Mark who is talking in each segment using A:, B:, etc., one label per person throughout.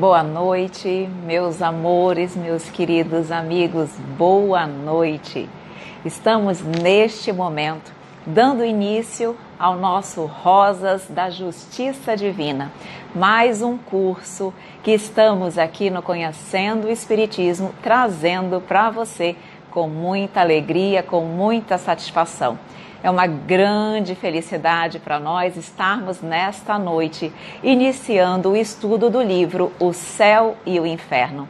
A: Boa noite, meus amores, meus queridos amigos, boa noite. Estamos neste momento dando início ao nosso Rosas da Justiça Divina, mais um curso que estamos aqui no Conhecendo o Espiritismo, trazendo para você com muita alegria, com muita satisfação. É uma grande felicidade para nós estarmos nesta noite iniciando o estudo do livro O Céu e o Inferno,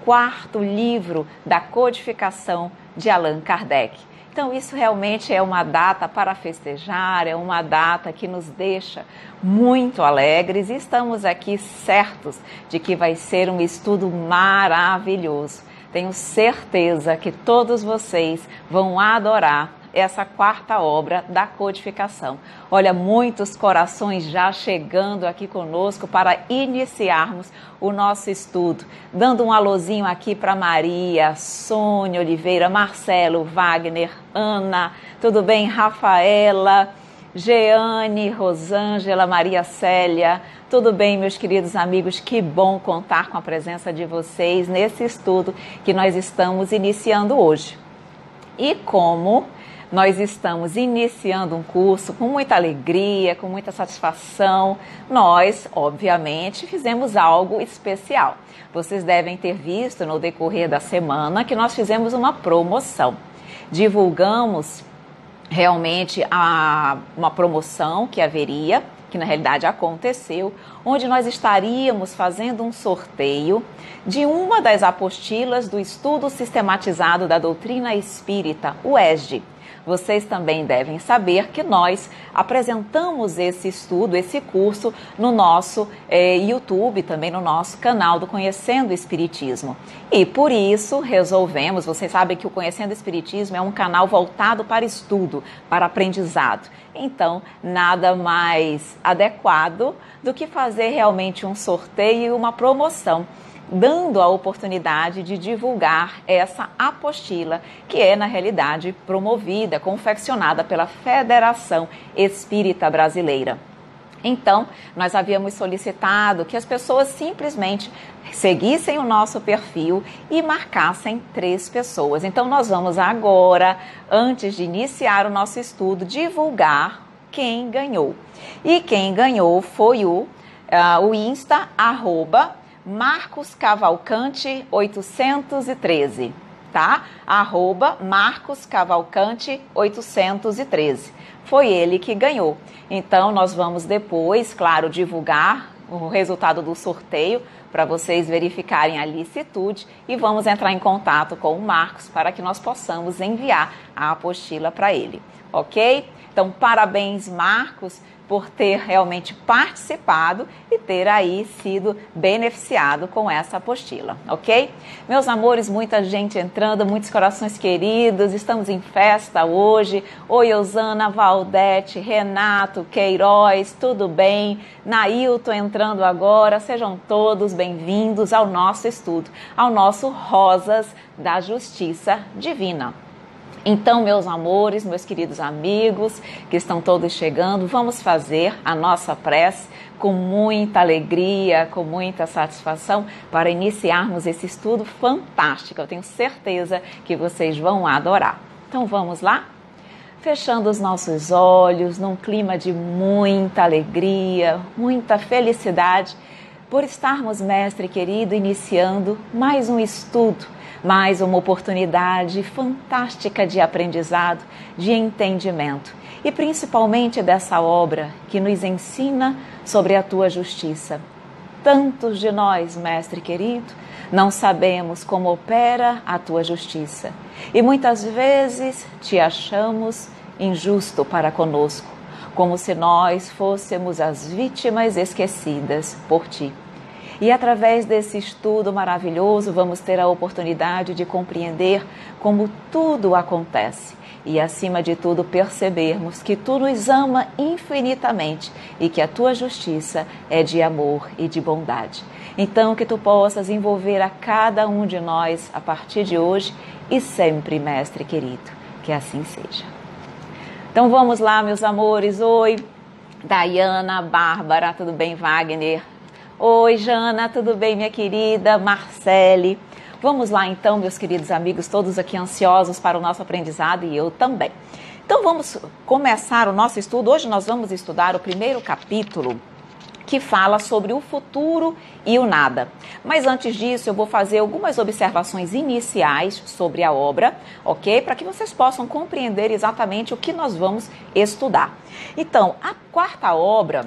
A: quarto livro da codificação de Allan Kardec. Então isso realmente é uma data para festejar, é uma data que nos deixa muito alegres e estamos aqui certos de que vai ser um estudo maravilhoso. Tenho certeza que todos vocês vão adorar essa quarta obra da codificação. Olha, muitos corações já chegando aqui conosco para iniciarmos o nosso estudo. Dando um alôzinho aqui para Maria, Sônia Oliveira, Marcelo, Wagner, Ana, tudo bem? Rafaela, Jeane, Rosângela, Maria Célia, tudo bem, meus queridos amigos? Que bom contar com a presença de vocês nesse estudo que nós estamos iniciando hoje. E como nós estamos iniciando um curso com muita alegria, com muita satisfação, nós, obviamente, fizemos algo especial. Vocês devem ter visto no decorrer da semana que nós fizemos uma promoção. Divulgamos realmente uma promoção que haveria, que na realidade aconteceu, onde nós estaríamos fazendo um sorteio de uma das apostilas do Estudo Sistematizado da Doutrina Espírita, o ESD. Vocês também devem saber que nós apresentamos esse estudo, esse curso no nosso YouTube, também no nosso canal do Conhecendo o Espiritismo. E por isso resolvemos, vocês sabem que o Conhecendo o Espiritismo é um canal voltado para estudo, para aprendizado. Então, nada mais adequado do que fazer realmente um sorteio e uma promoção, dando a oportunidade de divulgar essa apostila, que é, na realidade, promovida, confeccionada pela Federação Espírita Brasileira. Então, nós havíamos solicitado que as pessoas simplesmente seguissem o nosso perfil e marcassem 3 pessoas. Então, nós vamos agora, antes de iniciar o nosso estudo, divulgar quem ganhou. E quem ganhou foi o Insta, Marcos Cavalcante 813, tá? Marcos Cavalcante 813. Foi ele que ganhou. Então, nós vamos depois, claro, divulgar o resultado do sorteio para vocês verificarem a licitude e vamos entrar em contato com o Marcos para que nós possamos enviar a apostila para ele, ok? Então, parabéns, Marcos, por ter realmente participado e ter aí sido beneficiado com essa apostila, ok? Meus amores, muita gente entrando, muitos corações queridos, estamos em festa hoje. Oi, Osana, Valdete, Renato, Queiroz, tudo bem? Nailton entrando agora, sejam todos bem-vindos ao nosso estudo, ao nosso Rosas da Justiça Divina. Então, meus amores, meus queridos amigos que estão todos chegando, vamos fazer a nossa prece com muita alegria, com muita satisfação para iniciarmos esse estudo fantástico. Eu tenho certeza que vocês vão adorar. Então, vamos lá? Fechando os nossos olhos, num clima de muita alegria, muita felicidade, por estarmos, mestre querido, iniciando mais um estudo, mais uma oportunidade fantástica de aprendizado, de entendimento e principalmente dessa obra que nos ensina sobre a tua justiça. Tantos de nós, mestre querido, não sabemos como opera a tua justiça e muitas vezes te achamos injusto para conosco, como se nós fôssemos as vítimas esquecidas por ti. E através desse estudo maravilhoso vamos ter a oportunidade de compreender como tudo acontece e, acima de tudo, percebermos que tu nos ama infinitamente e que a tua justiça é de amor e de bondade. Então, que tu possas envolver a cada um de nós a partir de hoje e sempre, mestre querido, que assim seja. Então vamos lá, meus amores. Oi, Dayana, Bárbara, tudo bem, Wagner? Oi, Jana, tudo bem, minha querida? Marcele. Vamos lá então, meus queridos amigos, todos aqui ansiosos para o nosso aprendizado e eu também. Então vamos começar o nosso estudo. Hoje nós vamos estudar o primeiro capítulo que fala sobre o futuro e o nada. Mas antes disso, eu vou fazer algumas observações iniciais sobre a obra, ok? Para que vocês possam compreender exatamente o que nós vamos estudar. Então, a quarta obra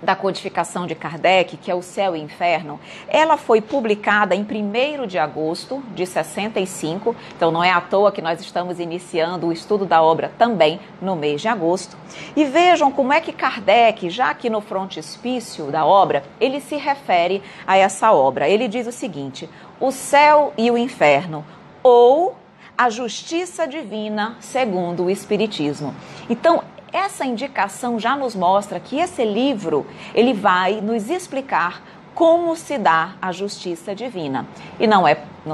A: da codificação de Kardec, que é o Céu e Inferno, ela foi publicada em 1º de agosto de 65, então não é à toa que nós estamos iniciando o estudo da obra também no mês de agosto. E vejam como é que Kardec, já aqui no frontispício da obra, ele se refere a essa obra. Ele diz o seguinte: o céu e o inferno, ou a justiça divina segundo o Espiritismo. Então, essa indicação já nos mostra que esse livro, ele vai nos explicar como se dá a justiça divina. E não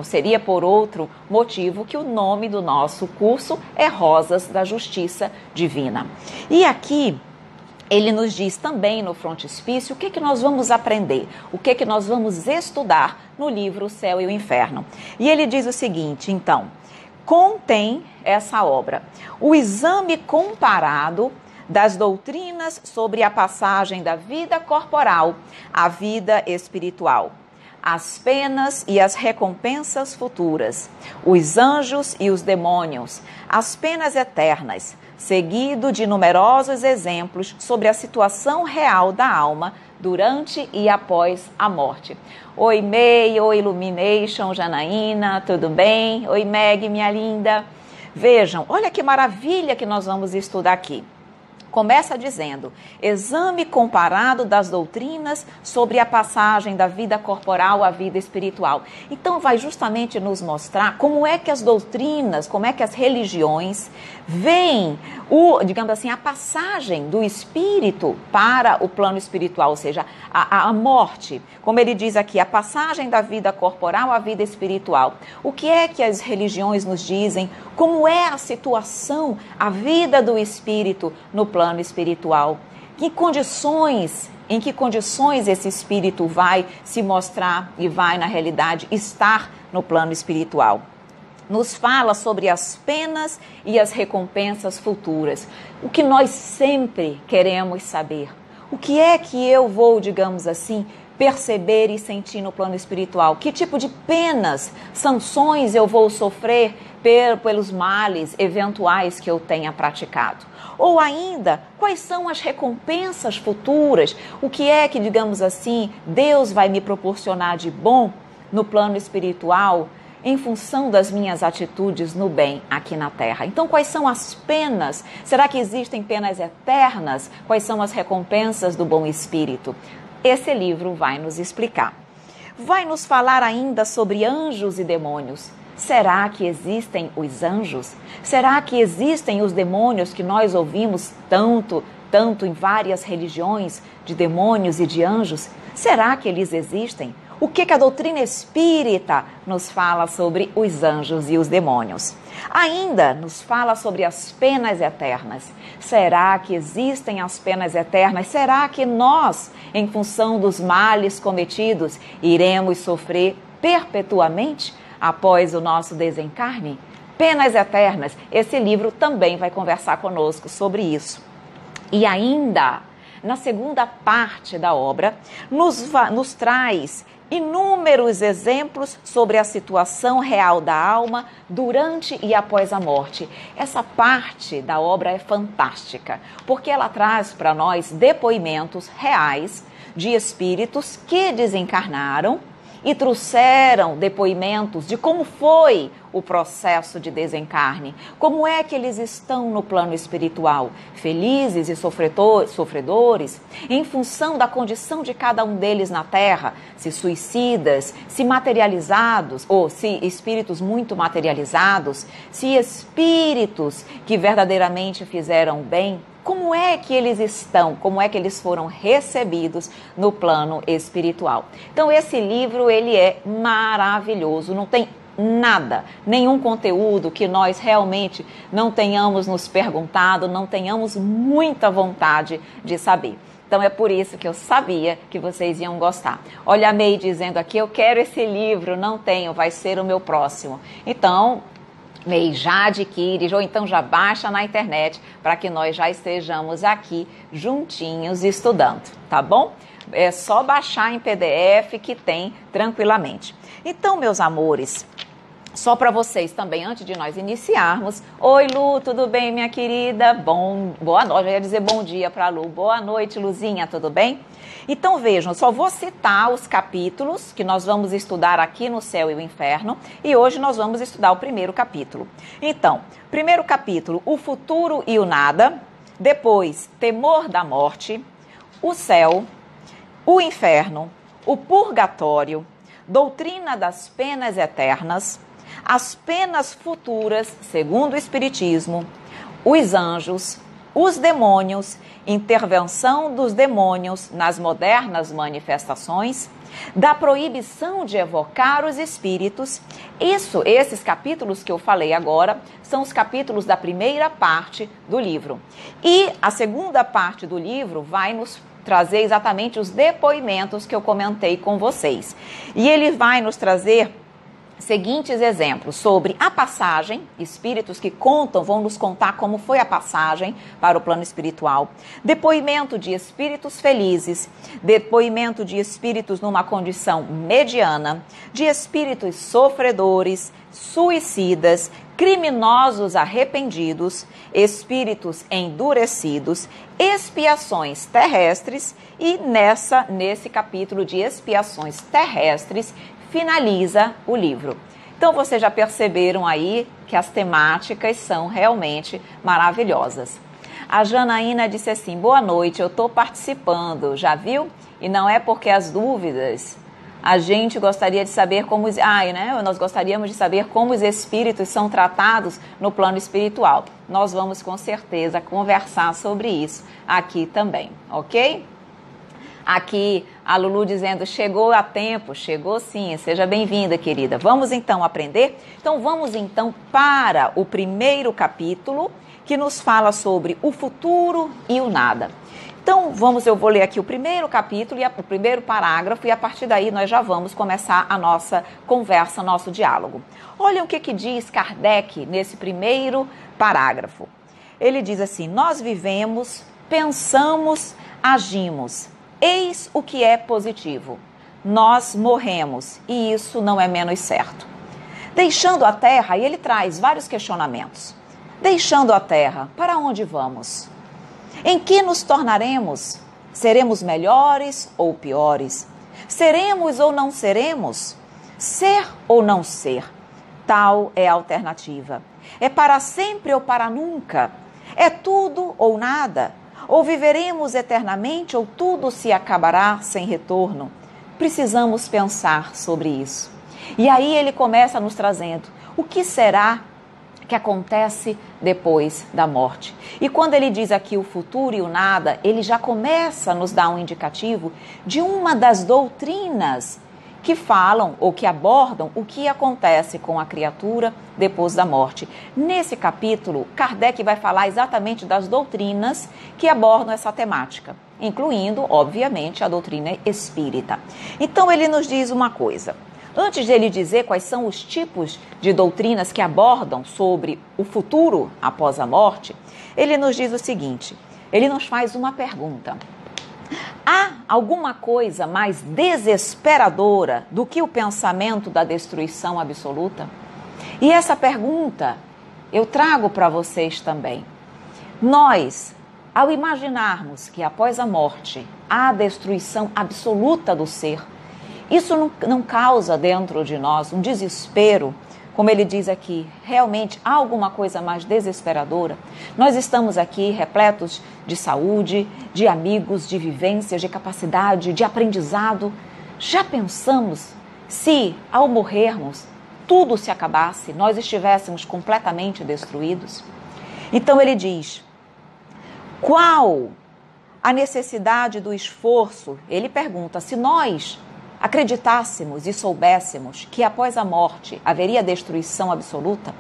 A: seria por outro motivo que o nome do nosso curso é Rosas da Justiça Divina. E aqui ele nos diz também no frontispício o que nós vamos aprender, o que nós vamos estudar no livro O Céu e o Inferno. E ele diz o seguinte, então: contém essa obra o exame comparado das doutrinas sobre a passagem da vida corporal à vida espiritual, as penas e as recompensas futuras, os anjos e os demônios, as penas eternas, seguido de numerosos exemplos sobre a situação real da alma durante e após a morte. Oi, May, oi, Illumination, Janaína, tudo bem? Oi, Meg, minha linda. Vejam, olha que maravilha que nós vamos estudar aqui. Começa dizendo: exame comparado das doutrinas sobre a passagem da vida corporal à vida espiritual. Então vai justamente nos mostrar como é que as doutrinas, como é que as religiões veem digamos assim, a passagem do espírito para o plano espiritual, ou seja, a morte. Como ele diz aqui, a passagem da vida corporal à vida espiritual. O que é que as religiões nos dizem? Como é a situação, a vida do espírito no plano espiritual? Em que condições esse espírito vai se mostrar e vai, na realidade, estar no plano espiritual? Nos fala sobre as penas e as recompensas futuras. O que nós sempre queremos saber. O que é que eu vou, digamos assim, perceber e sentir no plano espiritual? Que tipo de penas, sanções eu vou sofrer pelos males eventuais que eu tenha praticado? Ou ainda, quais são as recompensas futuras? O que é que, digamos assim, Deus vai me proporcionar de bom no plano espiritual em função das minhas atitudes no bem aqui na Terra? Então, quais são as penas? Será que existem penas eternas? Quais são as recompensas do bom espírito? Esse livro vai nos explicar. Vai nos falar ainda sobre anjos e demônios. Será que existem os anjos? Será que existem os demônios que nós ouvimos tanto em várias religiões, de demônios e de anjos? Será que eles existem? O que a doutrina espírita nos fala sobre os anjos e os demônios? Ainda nos fala sobre as penas eternas. Será que existem as penas eternas? Será que nós, em função dos males cometidos, iremos sofrer perpetuamente após o nosso desencarne? Penas eternas. Esse livro também vai conversar conosco sobre isso. E ainda, na segunda parte da obra, nos traz inúmeros exemplos sobre a situação real da alma durante e após a morte. Essa parte da obra é fantástica, porque ela traz para nós depoimentos reais de espíritos que desencarnaram e trouxeram depoimentos de como foi o processo de desencarne, como é que eles estão no plano espiritual, felizes e sofredores, em função da condição de cada um deles na Terra, se suicidas, se materializados, ou se espíritos muito materializados, se espíritos que verdadeiramente fizeram bem. Como é que eles estão? Como é que eles foram recebidos no plano espiritual? Então, esse livro, ele é maravilhoso. Não tem nada, nenhum conteúdo que nós realmente não tenhamos nos perguntado, não tenhamos muita vontade de saber. Então é por isso que eu sabia que vocês iam gostar. Olha a May dizendo aqui, eu quero esse livro, não tenho, vai ser o meu próximo. Então, May, já adquire, ou então já baixa na internet, para que nós já estejamos aqui juntinhos estudando, tá bom? É só baixar em PDF que tem tranquilamente. Então, meus amores, só para vocês também, antes de nós iniciarmos. Oi, Lu, tudo bem, minha querida? Boa noite, eu ia dizer bom dia para a Lu. Boa noite, Luzinha, tudo bem? Então, vejam, só vou citar os capítulos que nós vamos estudar aqui no Céu e o Inferno. E hoje nós vamos estudar o primeiro capítulo. Então, primeiro capítulo, o futuro e o nada. Depois, temor da morte, o céu, o inferno, o purgatório, doutrina das penas eternas, as penas futuras, segundo o Espiritismo, os anjos, os demônios, intervenção dos demônios nas modernas manifestações, da proibição de evocar os espíritos. Esses capítulos que eu falei agora são os capítulos da primeira parte do livro. E a segunda parte do livro vai nos trazer exatamente os depoimentos que eu comentei com vocês. E ele vai nos trazer seguintes exemplos sobre a passagem, espíritos que vão nos contar como foi a passagem para o plano espiritual, depoimento de espíritos felizes, depoimento de espíritos numa condição mediana, de espíritos sofredores, suicidas, criminosos arrependidos, espíritos endurecidos, expiações terrestres e nesse capítulo de expiações terrestres finaliza o livro. Então, vocês já perceberam aí que as temáticas são realmente maravilhosas. A Janaína disse assim, boa noite, eu estou participando, já viu? E não é porque as dúvidas, a gente gostaria de saber como... nós gostaríamos de saber como os espíritos são tratados no plano espiritual. Nós vamos, com certeza, conversar sobre isso aqui também, ok? Aqui a Lulu dizendo, chegou a tempo, chegou sim, seja bem-vinda, querida. Vamos então aprender? Então vamos então para o primeiro capítulo, que nos fala sobre o futuro e o nada. Então eu vou ler aqui o primeiro capítulo, o primeiro parágrafo, e a partir daí nós já vamos começar a nossa conversa, nosso diálogo. Olha o que diz Kardec nesse primeiro parágrafo. Ele diz assim, nós vivemos, pensamos, agimos. Eis o que é positivo. Nós morremos e isso não é menos certo. Deixando a Terra, e ele traz vários questionamentos. Deixando a Terra, para onde vamos? Em que nos tornaremos? Seremos melhores ou piores? Seremos ou não seremos? Ser ou não ser? Tal é a alternativa. É para sempre ou para nunca? É tudo ou nada? Ou viveremos eternamente, ou tudo se acabará sem retorno? Precisamos pensar sobre isso. E aí ele começa nos trazendo o que será que acontece depois da morte. E quando ele diz aqui o futuro e o nada, ele já começa a nos dar um indicativo de uma das doutrinas que falam ou que abordam o que acontece com a criatura depois da morte. Nesse capítulo, Kardec vai falar exatamente das doutrinas que abordam essa temática, incluindo, obviamente, a doutrina espírita. Então, ele nos diz uma coisa. Antes de ele dizer quais são os tipos de doutrinas que abordam sobre o futuro após a morte, ele nos diz o seguinte, ele nos faz uma pergunta. Há alguma coisa mais desesperadora do que o pensamento da destruição absoluta? E essa pergunta eu trago para vocês também. Nós, ao imaginarmos que após a morte há a destruição absoluta do ser, isso não causa dentro de nós um desespero, como ele diz aqui, realmente há alguma coisa mais desesperadora? Nós estamos aqui repletos de saúde, de amigos, de vivências, de capacidade, de aprendizado. Já pensamos se, ao morrermos, tudo se acabasse, nós estivéssemos completamente destruídos? Então ele diz, qual a necessidade do esforço? Ele pergunta, se nós acreditássemos e soubéssemos que após a morte haveria destruição absoluta,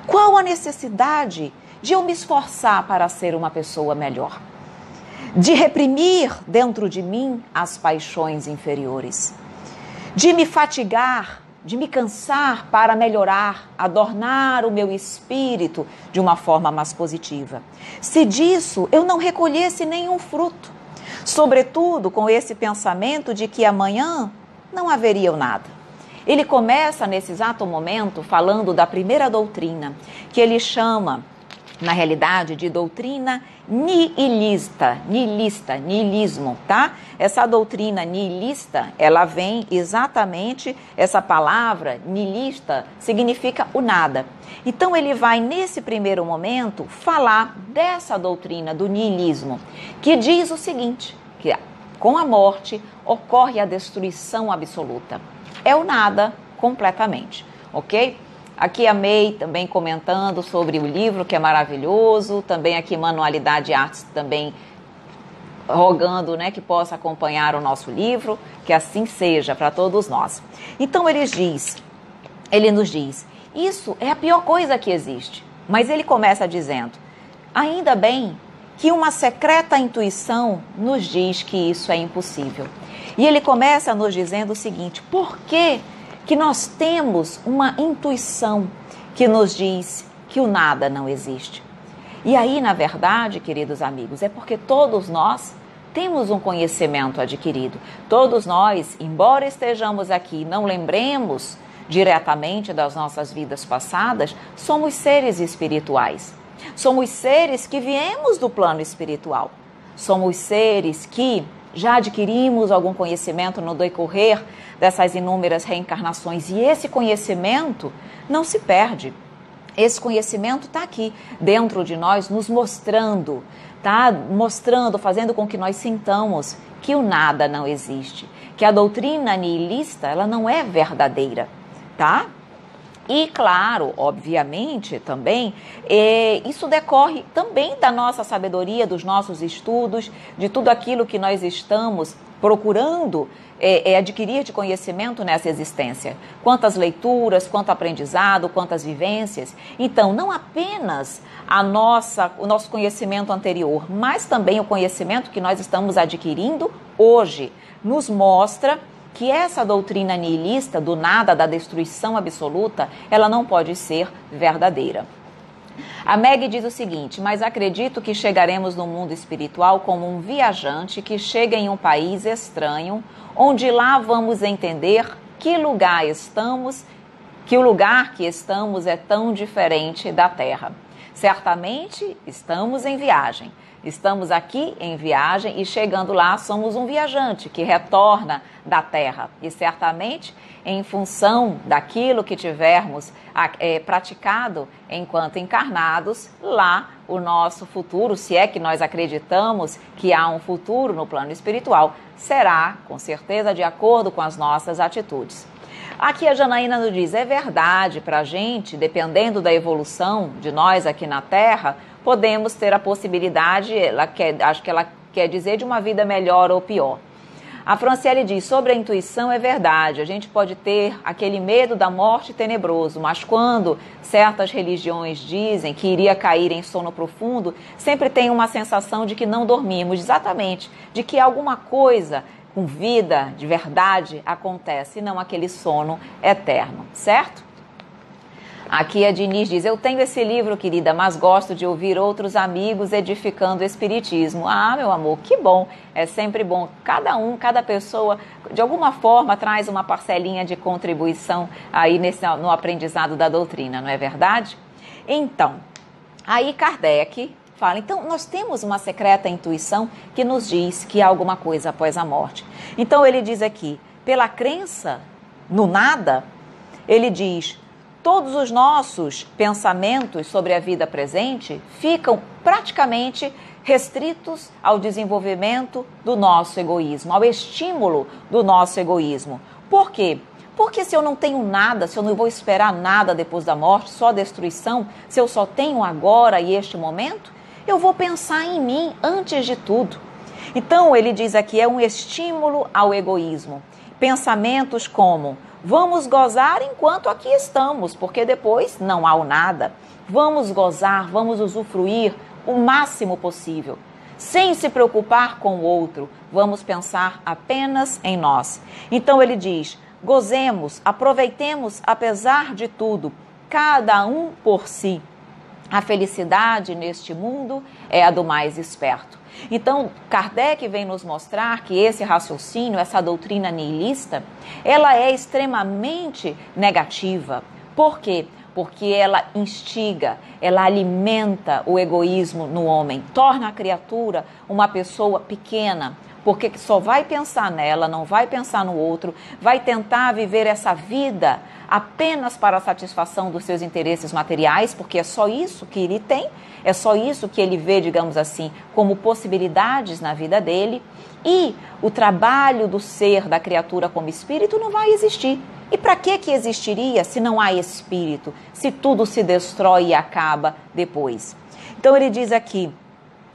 A: qual a necessidade de eu me esforçar para ser uma pessoa melhor? de reprimir dentro de mim as paixões inferiores, de me fatigar, de me cansar para melhorar, adornar o meu espírito de uma forma mais positiva. Se disso eu não recolhesse nenhum fruto, sobretudo com esse pensamento de que amanhã não haveria nada. Ele começa nesse exato momento falando da primeira doutrina, que ele chama, na realidade, de doutrina niilismo, tá? Essa doutrina nihilista, ela vem exatamente, essa palavra nihilista significa o nada. Então ele vai, nesse primeiro momento, falar dessa doutrina do nihilismo, que diz o seguinte, que com a morte ocorre a destruição absoluta. É o nada completamente, ok? Aqui a May também comentando sobre o livro, que é maravilhoso. Também aqui Manualidade Artes também rogando, né, que possa acompanhar o nosso livro, que assim seja para todos nós. Então ele nos diz, isso é a pior coisa que existe. Mas ele começa dizendo, ainda bem que uma secreta intuição nos diz que isso é impossível. E ele começa nos dizendo o seguinte, por que nós temos uma intuição que nos diz que o nada não existe? E aí, na verdade, queridos amigos, é porque todos nós temos um conhecimento adquirido. Todos nós, embora estejamos aqui e não lembremos diretamente das nossas vidas passadas, somos seres espirituais. Somos seres que viemos do plano espiritual. Somos seres que já adquirimos algum conhecimento no decorrer dessas inúmeras reencarnações. E esse conhecimento não se perde. Esse conhecimento está aqui dentro de nós, nos mostrando, tá? Mostrando, fazendo com que nós sintamos que o nada não existe, que a doutrina nihilista, ela não é verdadeira, tá? E claro, obviamente também, isso decorre também da nossa sabedoria, dos nossos estudos, de tudo aquilo que nós estamos procurando adquirir de conhecimento nessa existência. Quantas leituras, quanto aprendizado, quantas vivências. Então, não apenas o nosso conhecimento anterior, mas também o conhecimento que nós estamos adquirindo hoje, nos mostra que essa doutrina nihilista do nada, da destruição absoluta, ela não pode ser verdadeira. A Meg diz o seguinte, mas acredito que chegaremos no mundo espiritual como um viajante que chega em um país estranho, onde lá vamos entender que lugar estamos, que o lugar que estamos é tão diferente da Terra. Certamente estamos em viagem. Estamos aqui em viagem e chegando lá somos um viajante que retorna da Terra. E certamente, em função daquilo que tivermos praticado enquanto encarnados, lá o nosso futuro, se é que nós acreditamos que há um futuro no plano espiritual, será, com certeza, de acordo com as nossas atitudes. Aqui a Janaína nos diz, é verdade, para a gente, dependendo da evolução de nós aqui na Terra, podemos ter a possibilidade, acho que ela quer dizer, de uma vida melhor ou pior. A Franciele diz, sobre a intuição é verdade, a gente pode ter aquele medo da morte tenebroso, mas quando certas religiões dizem que iria cair em sono profundo, sempre tem uma sensação de que não dormimos, exatamente, de que alguma coisa com vida de verdade acontece, e não aquele sono eterno, certo? Aqui a Diniz diz, eu tenho esse livro, querida, mas gosto de ouvir outros amigos edificando o espiritismo. Ah, meu amor, que bom, é sempre bom. Cada pessoa, de alguma forma, traz uma parcelinha de contribuição aí no aprendizado da doutrina, não é verdade? Então, aí Kardec fala, então nós temos uma secreta intuição que nos diz que há alguma coisa após a morte. Então ele diz aqui, pela crença no nada, ele diz, todos os nossos pensamentos sobre a vida presente ficam praticamente restritos ao desenvolvimento do nosso egoísmo, ao estímulo do nosso egoísmo. Por quê? Porque se eu não tenho nada, se eu não vou esperar nada depois da morte, só destruição, se eu só tenho agora e este momento, eu vou pensar em mim antes de tudo. Então, ele diz aqui, é um estímulo ao egoísmo. Pensamentos como, vamos gozar enquanto aqui estamos, porque depois não há o nada. Vamos gozar, vamos usufruir o máximo possível. sem se preocupar com o outro, vamos pensar apenas em nós. Então ele diz, gozemos, aproveitemos apesar de tudo, cada um por si. A felicidade neste mundo é a do mais esperto. Então, Kardec vem nos mostrar que esse raciocínio, essa doutrina nihilista, ela é extremamente negativa. Por quê? Porque ela instiga, ela alimenta o egoísmo no homem, torna a criatura uma pessoa pequena, porque só vai pensar nela, não vai pensar no outro, vai tentar viver essa vida apenas para a satisfação dos seus interesses materiais, porque é só isso que ele tem, é só isso que ele vê, digamos assim, como possibilidades na vida dele, e o trabalho do ser, da criatura como espírito não vai existir. E para que existiria se não há espírito, se tudo se destrói e acaba depois? Então ele diz aqui,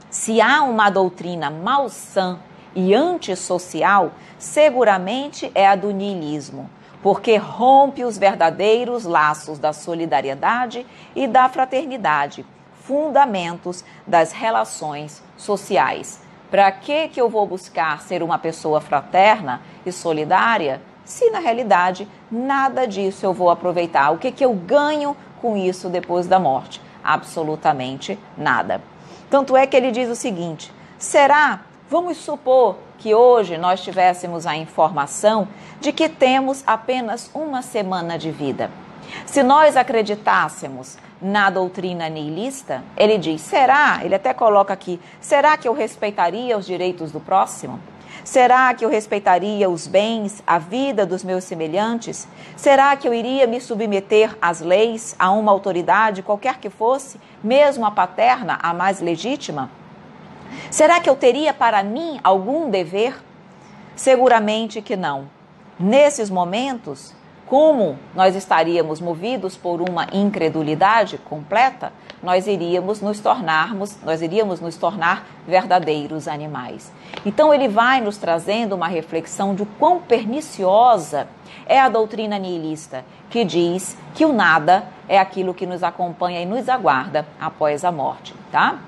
A: se há uma doutrina malsã e antissocial, seguramente é a do niilismo, porque rompe os verdadeiros laços da solidariedade e da fraternidade, fundamentos das relações sociais. Para que eu vou buscar ser uma pessoa fraterna e solidária, se na realidade nada disso eu vou aproveitar? O que eu ganho com isso depois da morte? Absolutamente nada. Tanto é que ele diz o seguinte, vamos supor que hoje nós tivéssemos a informação de que temos apenas uma semana de vida. Se nós acreditássemos na doutrina nihilista, ele diz, ele até coloca aqui, será que eu respeitaria os direitos do próximo? Será que eu respeitaria os bens, a vida dos meus semelhantes? Será que eu iria me submeter às leis, a uma autoridade, qualquer que fosse, mesmo a paterna, a mais legítima? Será que eu teria para mim algum dever? Seguramente que não. Nesses momentos, como nós estaríamos movidos por uma incredulidade completa, nós iríamos nos tornar verdadeiros animais. Então ele vai nos trazendo uma reflexão de quão perniciosa é a doutrina nihilista, que diz que o nada é aquilo que nos acompanha e nos aguarda após a morte, tá?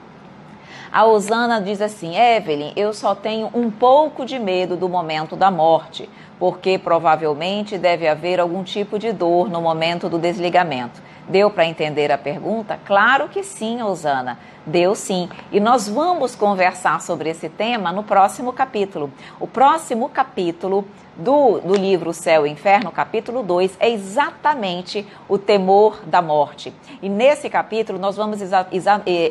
A: A Osana diz assim, Evelyn, eu só tenho um pouco de medo do momento da morte, porque provavelmente deve haver algum tipo de dor no momento do desligamento. Deu para entender a pergunta? Claro que sim, Osana, deu sim. E nós vamos conversar sobre esse tema no próximo capítulo. O próximo capítulo do livro Céu e Inferno, capítulo 2, é exatamente o temor da morte. E nesse capítulo nós vamos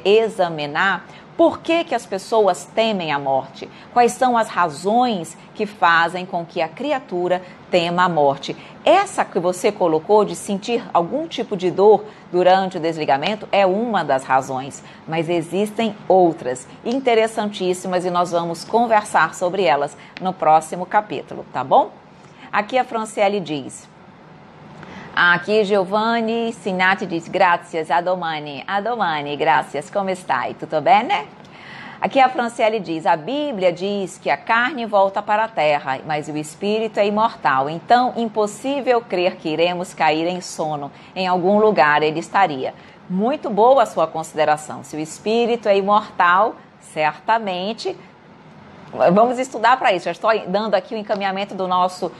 A: examinar por que as pessoas temem a morte? Quais são as razões que fazem com que a criatura tema a morte? Essa que você colocou de sentir algum tipo de dor durante o desligamento é uma das razões, mas existem outras interessantíssimas e nós vamos conversar sobre elas no próximo capítulo, tá bom? Aqui a Franciele diz... Aqui Giovanni Sinati diz, graças, Adomani, graças, como está? Tudo bem, né? Aqui a Franciele diz, a Bíblia diz que a carne volta para a terra, mas o espírito é imortal, então impossível crer que iremos cair em sono, em algum lugar ele estaria. Muito boa a sua consideração, se o espírito é imortal, certamente... Vamos estudar para isso, já estou dando aqui o encaminhamento do nosso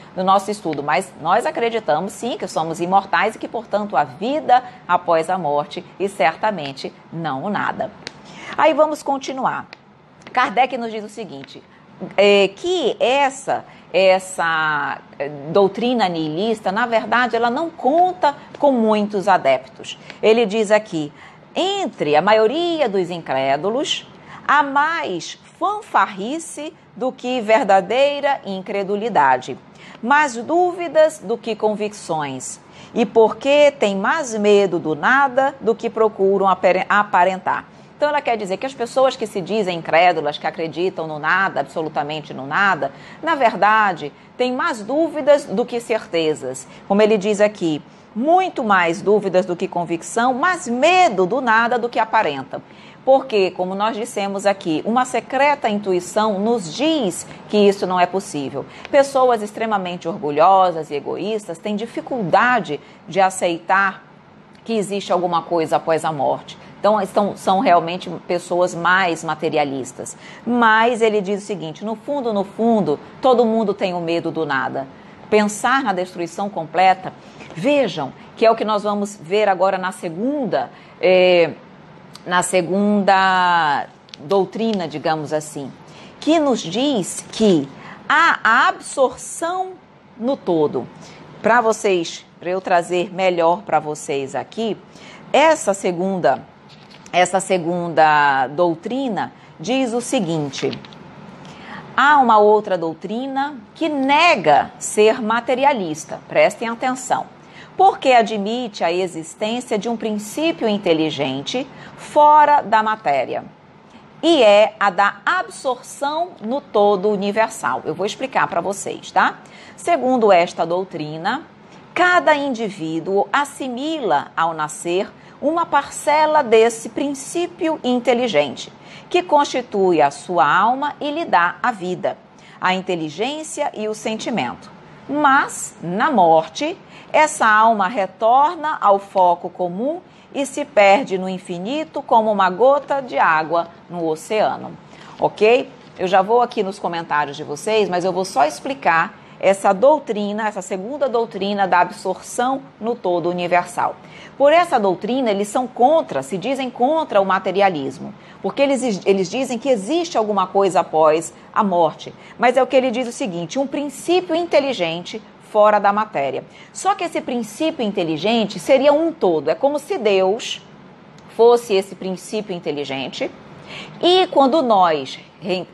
A: estudo, mas nós acreditamos sim que somos imortais e que, portanto, a vida após a morte e certamente não o nada. Aí vamos continuar. Kardec nos diz o seguinte, que essa doutrina nihilista, na verdade, ela não conta com muitos adeptos. Ele diz aqui, entre a maioria dos incrédulos, há mais fanfarrice do que verdadeira incredulidade, mais dúvidas do que convicções, e porque tem mais medo do nada do que procuram aparentar. Então ela quer dizer que as pessoas que se dizem incrédulas, que acreditam no nada, absolutamente no nada, na verdade, têm mais dúvidas do que certezas. Como ele diz aqui, muito mais dúvidas do que convicção, mais medo do nada do que aparentam. Porque, como nós dissemos aqui, uma secreta intuição nos diz que isso não é possível. Pessoas extremamente orgulhosas e egoístas têm dificuldade de aceitar que existe alguma coisa após a morte. Então, são realmente pessoas mais materialistas. Mas ele diz o seguinte, no fundo, todo mundo tem o medo do nada. Pensar na destruição completa, vejam, que é o que nós vamos ver agora na segunda doutrina, digamos assim, que nos diz que há a absorção no todo. Para eu trazer melhor para vocês aqui, essa segunda doutrina diz o seguinte: há uma outra doutrina que nega ser materialista, prestem atenção, porque admite a existência de um princípio inteligente fora da matéria, e é a da absorção no todo universal. Eu vou explicar para vocês, tá? Segundo esta doutrina, cada indivíduo assimila ao nascer uma parcela desse princípio inteligente, que constitui a sua alma e lhe dá a vida, a inteligência e o sentimento. Mas, na morte, essa alma retorna ao foco comum e se perde no infinito como uma gota de água no oceano. Ok? Eu já vou aqui nos comentários de vocês, mas eu vou só explicar essa doutrina, essa segunda doutrina da absorção no todo universal. Por essa doutrina, eles se dizem contra o materialismo, porque eles dizem que existe alguma coisa após a morte. Mas é o que ele diz o seguinte, um princípio inteligente fora da matéria. Só que esse princípio inteligente seria um todo, é como se Deus fosse esse princípio inteligente, e quando nós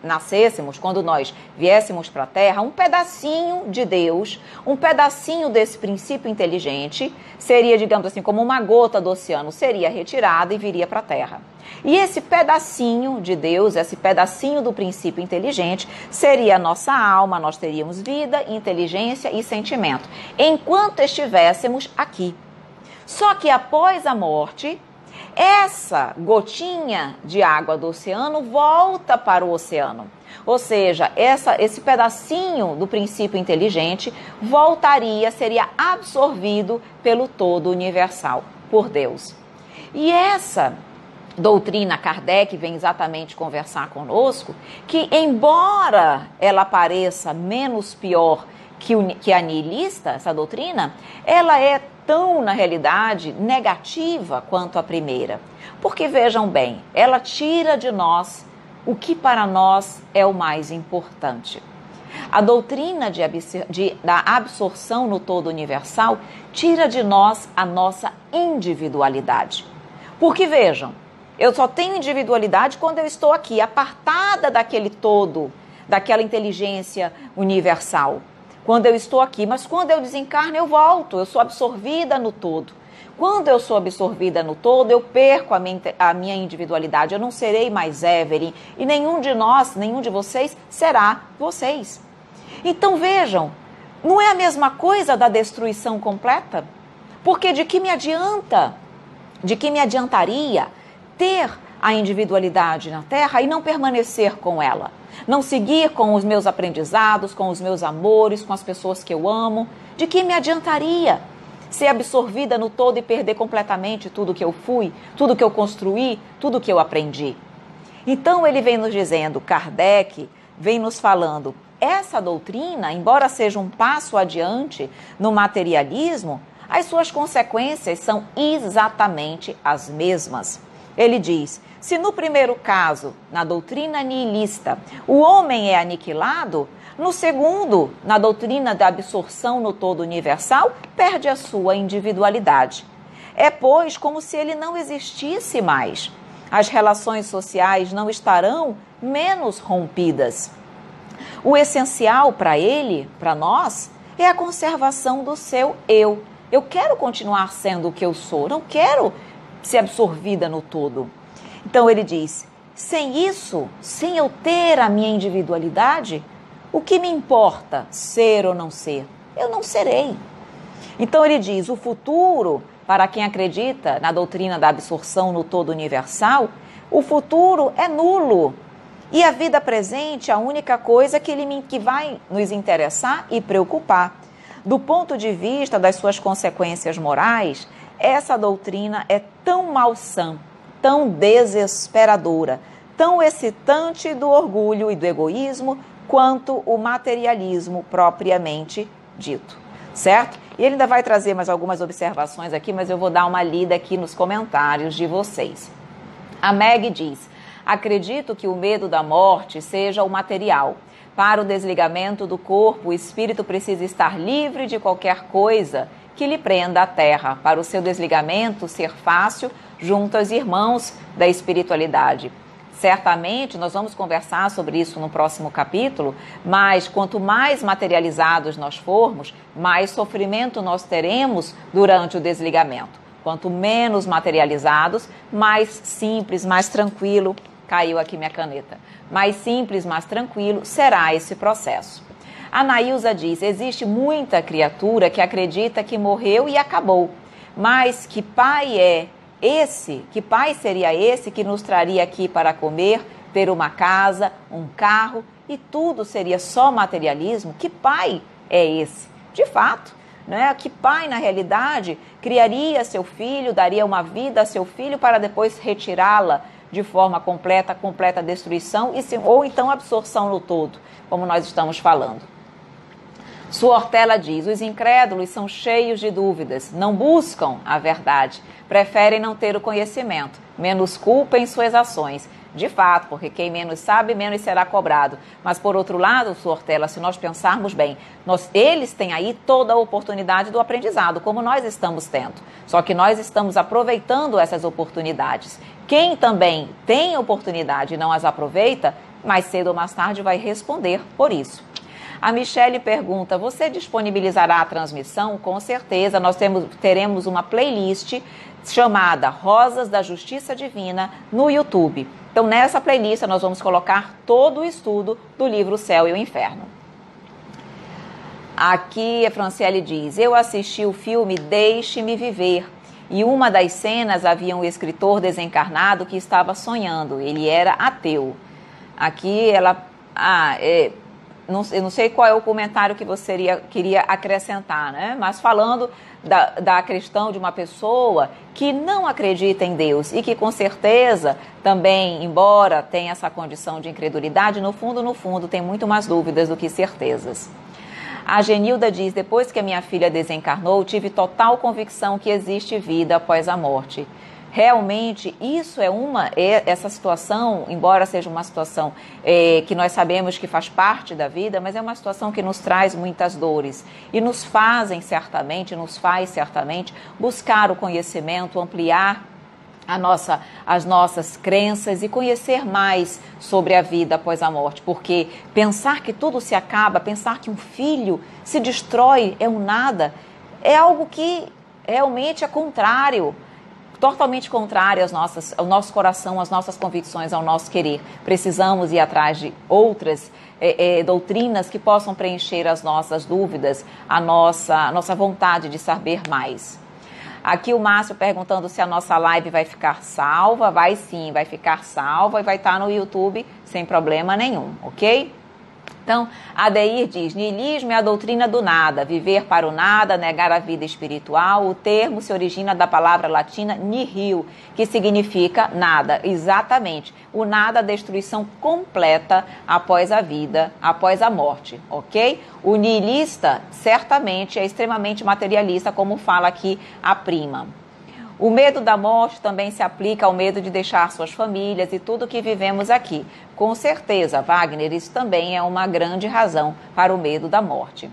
A: nascêssemos, quando nós viéssemos para a Terra, um pedacinho de Deus, um pedacinho desse princípio inteligente, seria, digamos assim, como uma gota do oceano, seria retirada e viria para a Terra. E esse pedacinho de Deus, esse pedacinho do princípio inteligente, seria a nossa alma, nós teríamos vida, inteligência e sentimento, enquanto estivéssemos aqui. Só que após a morte, essa gotinha de água do oceano volta para o oceano. Ou seja, esse pedacinho do princípio inteligente seria absorvido pelo todo universal, por Deus. E essa doutrina, Kardec vem exatamente conversar conosco, que embora ela pareça menos pior que a nihilista, essa doutrina, ela é tão, na realidade, negativa quanto a primeira. Porque, vejam bem, ela tira de nós o que para nós é o mais importante. A doutrina da absorção no todo universal tira de nós a nossa individualidade. Porque, vejam, eu só tenho individualidade quando eu estou aqui, apartada daquele todo, daquela inteligência universal. Quando eu estou aqui, mas quando eu desencarno eu volto, eu sou absorvida no todo. Quando eu sou absorvida no todo, eu perco a minha individualidade, eu não serei mais Evelyn e nenhum de nós, nenhum de vocês será vocês. Então vejam, não é a mesma coisa da destruição completa? Porque de que me adiantaria ter a individualidade na Terra e não permanecer com ela? Não seguir com os meus aprendizados, com os meus amores, com as pessoas que eu amo? De que me adiantaria ser absorvida no todo e perder completamente tudo que eu fui, tudo que eu construí, tudo que eu aprendi? Então ele vem nos dizendo, Kardec vem nos falando, essa doutrina, embora seja um passo adiante no materialismo, as suas consequências são exatamente as mesmas. Ele diz, se no primeiro caso, na doutrina nihilista, o homem é aniquilado, no segundo, na doutrina da absorção no todo universal, perde a sua individualidade. É, pois, como se ele não existisse mais. As relações sociais não estarão menos rompidas. O essencial para ele, para nós, é a conservação do seu eu. Eu quero continuar sendo o que eu sou, não quero ser absorvida no todo. Então ele diz, sem isso, sem eu ter a minha individualidade, o que me importa ser ou não ser? Eu não serei. Então ele diz, o futuro, para quem acredita na doutrina da absorção no todo universal, o futuro é nulo. E a vida presente é a única coisa que vai nos interessar e preocupar. Do ponto de vista das suas consequências morais, essa doutrina é tão malsã, tão desesperadora, tão excitante do orgulho e do egoísmo, quanto o materialismo propriamente dito, certo? E ele ainda vai trazer mais algumas observações aqui, mas eu vou dar uma lida aqui nos comentários de vocês. A Meg diz: acredito que o medo da morte seja o material. Para o desligamento do corpo, o espírito precisa estar livre de qualquer coisa que lhe prenda à terra, para o seu desligamento ser fácil junto aos irmãos da espiritualidade. Certamente nós vamos conversar sobre isso no próximo capítulo, mas quanto mais materializados nós formos, mais sofrimento nós teremos durante o desligamento. Quanto menos materializados, mais simples, mais tranquilo, caiu aqui minha caneta, mais simples, mais tranquilo será esse processo. A Nailza diz: existe muita criatura que acredita que morreu e acabou, mas que pai é esse, que pai seria esse que nos traria aqui para comer, ter uma casa, um carro, e tudo seria só materialismo? Que pai é esse? De fato, né? Que pai, na realidade, criaria seu filho, daria uma vida a seu filho para depois retirá-la de forma completa destruição, ou então absorção no todo, como nós estamos falando. Sua Hortela diz: os incrédulos são cheios de dúvidas, não buscam a verdade, preferem não ter o conhecimento, menos culpem suas ações. De fato, porque quem menos sabe, menos será cobrado. Mas, por outro lado, Sua Hortela, se nós pensarmos bem, eles têm aí toda a oportunidade do aprendizado, como nós estamos tendo. Só que nós estamos aproveitando essas oportunidades. Quem também tem oportunidade e não as aproveita, mais cedo ou mais tarde vai responder por isso. A Michele pergunta: você disponibilizará a transmissão? Com certeza, nós teremos uma playlist chamada Rosas da Justiça Divina no YouTube. Então, nessa playlist, nós vamos colocar todo o estudo do livro Céu e o Inferno. Aqui a Franciele diz: eu assisti o filme Deixe-me Viver, e uma das cenas havia um escritor desencarnado que estava sonhando, ele era ateu. Aqui ela... eu não sei qual é o comentário que você queria acrescentar, né? Mas falando da questão de uma pessoa que não acredita em Deus e que com certeza também, embora tenha essa condição de incredulidade, no fundo tem muito mais dúvidas do que certezas. A Genilda diz: depois que a minha filha desencarnou, tive total convicção que existe vida após a morte. Realmente, isso essa situação, embora seja uma situação que nós sabemos que faz parte da vida, mas é uma situação que nos traz muitas dores e nos faz certamente buscar o conhecimento, ampliar as nossas crenças e conhecer mais sobre a vida após a morte, porque pensar que tudo se acaba, pensar que um filho se destrói, é um nada, é algo que realmente é contrário, totalmente contrário ao nosso coração, às nossas convicções, ao nosso querer. Precisamos ir atrás de outras doutrinas que possam preencher as nossas dúvidas, a nossa vontade de saber mais. Aqui o Márcio perguntando se a nossa live vai ficar salva. Vai sim, vai ficar salva e vai estar no YouTube sem problema nenhum, ok? Então, Adeir diz: niilismo é a doutrina do nada, viver para o nada, negar a vida espiritual. O termo se origina da palavra latina nihil, que significa nada. Exatamente, o nada, a destruição completa após a vida, após a morte, ok? O nihilista certamente é extremamente materialista, como fala aqui a prima. O medo da morte também se aplica ao medo de deixar suas famílias e tudo que vivemos aqui. Com certeza, Wagner, isso também é uma grande razão para o medo da morte.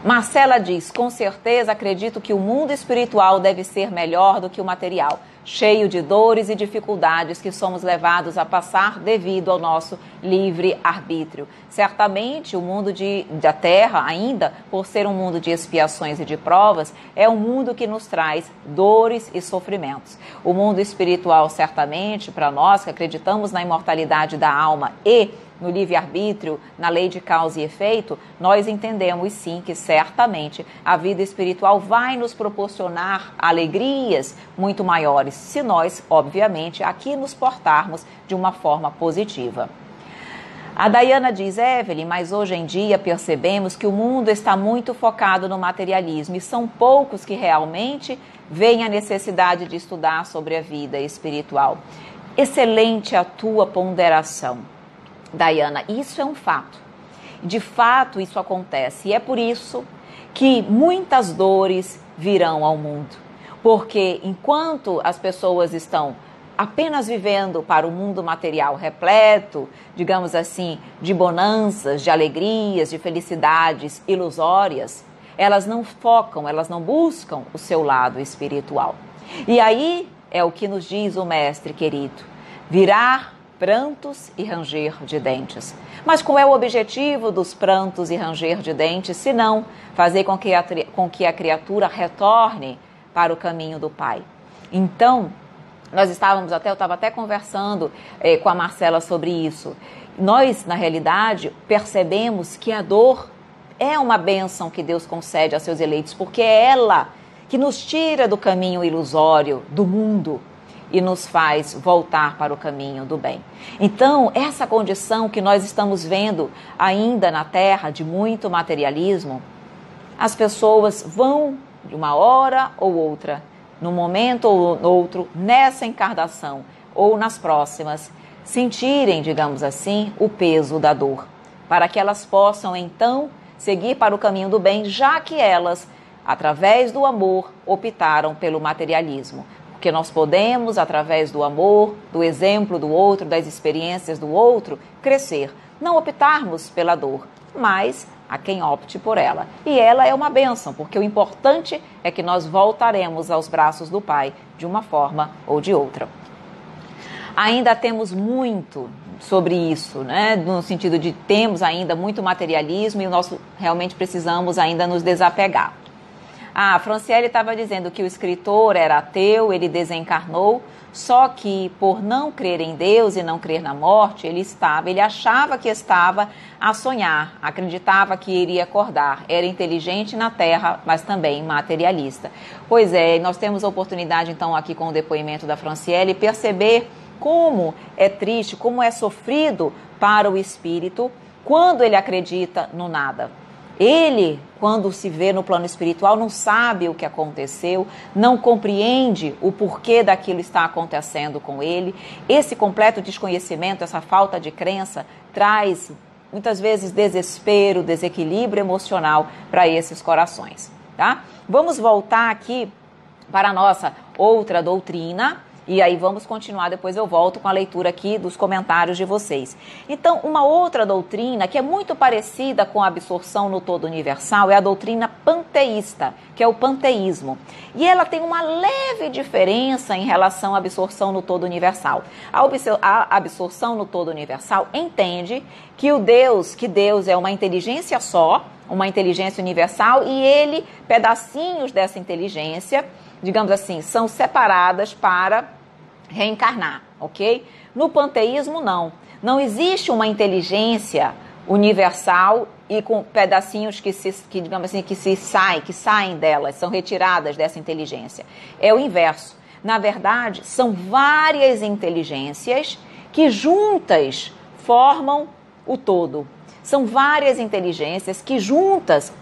A: Marcela diz: com certeza acredito que o mundo espiritual deve ser melhor do que o material, cheio de dores e dificuldades que somos levados a passar devido ao nosso livre-arbítrio. Certamente o mundo da Terra, ainda por ser um mundo de expiações e de provas, é um mundo que nos traz dores e sofrimentos. O mundo espiritual, certamente, para nós que acreditamos na imortalidade da alma e no livre-arbítrio, na lei de causa e efeito, nós entendemos sim que certamente a vida espiritual vai nos proporcionar alegrias muito maiores, se nós, obviamente, aqui nos portarmos de uma forma positiva. A Dayana diz, Evelyn, mas hoje em dia percebemos que o mundo está muito focado no materialismo e são poucos que realmente veem a necessidade de estudar sobre a vida espiritual. Excelente a tua ponderação, Dayana. Isso é um fato. De fato, isso acontece e é por isso que muitas dores virão ao mundo. Porque enquanto as pessoas estão apenas vivendo para o mundo material repleto, digamos assim, de bonanças, de alegrias, de felicidades ilusórias, elas não focam, elas não buscam o seu lado espiritual. E aí é o que nos diz o mestre querido, virá prantos e ranger de dentes. Mas qual é o objetivo dos prantos e ranger de dentes, se não fazer com que a criatura retorne para o caminho do Pai? Então, eu estava até conversando com a Marcela sobre isso. Nós, na realidade, percebemos que a dor é uma bênção que Deus concede a seus eleitos, porque é ela que nos tira do caminho ilusório do mundo e nos faz voltar para o caminho do bem. Então, essa condição que nós estamos vendo ainda na Terra, de muito materialismo, as pessoas vão, de uma hora ou outra, num momento ou outro, nessa encarnação ou nas próximas, sentirem, digamos assim, o peso da dor, para que elas possam, então, seguir para o caminho do bem, já que elas, através do amor, optaram pelo materialismo. Porque nós podemos, através do amor, do exemplo do outro, das experiências do outro, crescer. Não optarmos pela dor, mas a quem opte por ela. E ela é uma bênção, porque o importante é que nós voltaremos aos braços do Pai, de uma forma ou de outra. Ainda temos muito sobre isso, né? No sentido de temos ainda muito materialismo e nós realmente precisamos ainda nos desapegar. A Franciele estava dizendo que o escritor era ateu, ele desencarnou, só que por não crer em Deus e não crer na morte, ele achava que estava a sonhar, acreditava que iria acordar, era inteligente na Terra, mas também materialista. Pois é, nós temos a oportunidade então aqui com o depoimento da Franciele perceber como é triste, como é sofrido para o espírito quando ele acredita no nada. Ele, quando se vê no plano espiritual, não sabe o que aconteceu, não compreende o porquê daquilo está acontecendo com ele. Esse completo desconhecimento, essa falta de crença, traz muitas vezes desespero, desequilíbrio emocional para esses corações, tá? Vamos voltar aqui para a nossa outra doutrina. E aí vamos continuar, depois eu volto com a leitura aqui dos comentários de vocês. Então, uma outra doutrina que é muito parecida com a absorção no todo universal é a doutrina panteísta, que é o panteísmo. E ela tem uma leve diferença em relação à absorção no todo universal. A absorção no todo universal entende que Deus é uma inteligência só, uma inteligência universal, e ele, pedacinhos dessa inteligência, digamos assim, são separadas para reencarnar, ok? No panteísmo, não. Não existe uma inteligência universal e com pedacinhos que saem delas, são retiradas dessa inteligência. É o inverso. Na verdade, são várias inteligências que juntas formam o todo. São várias inteligências que juntas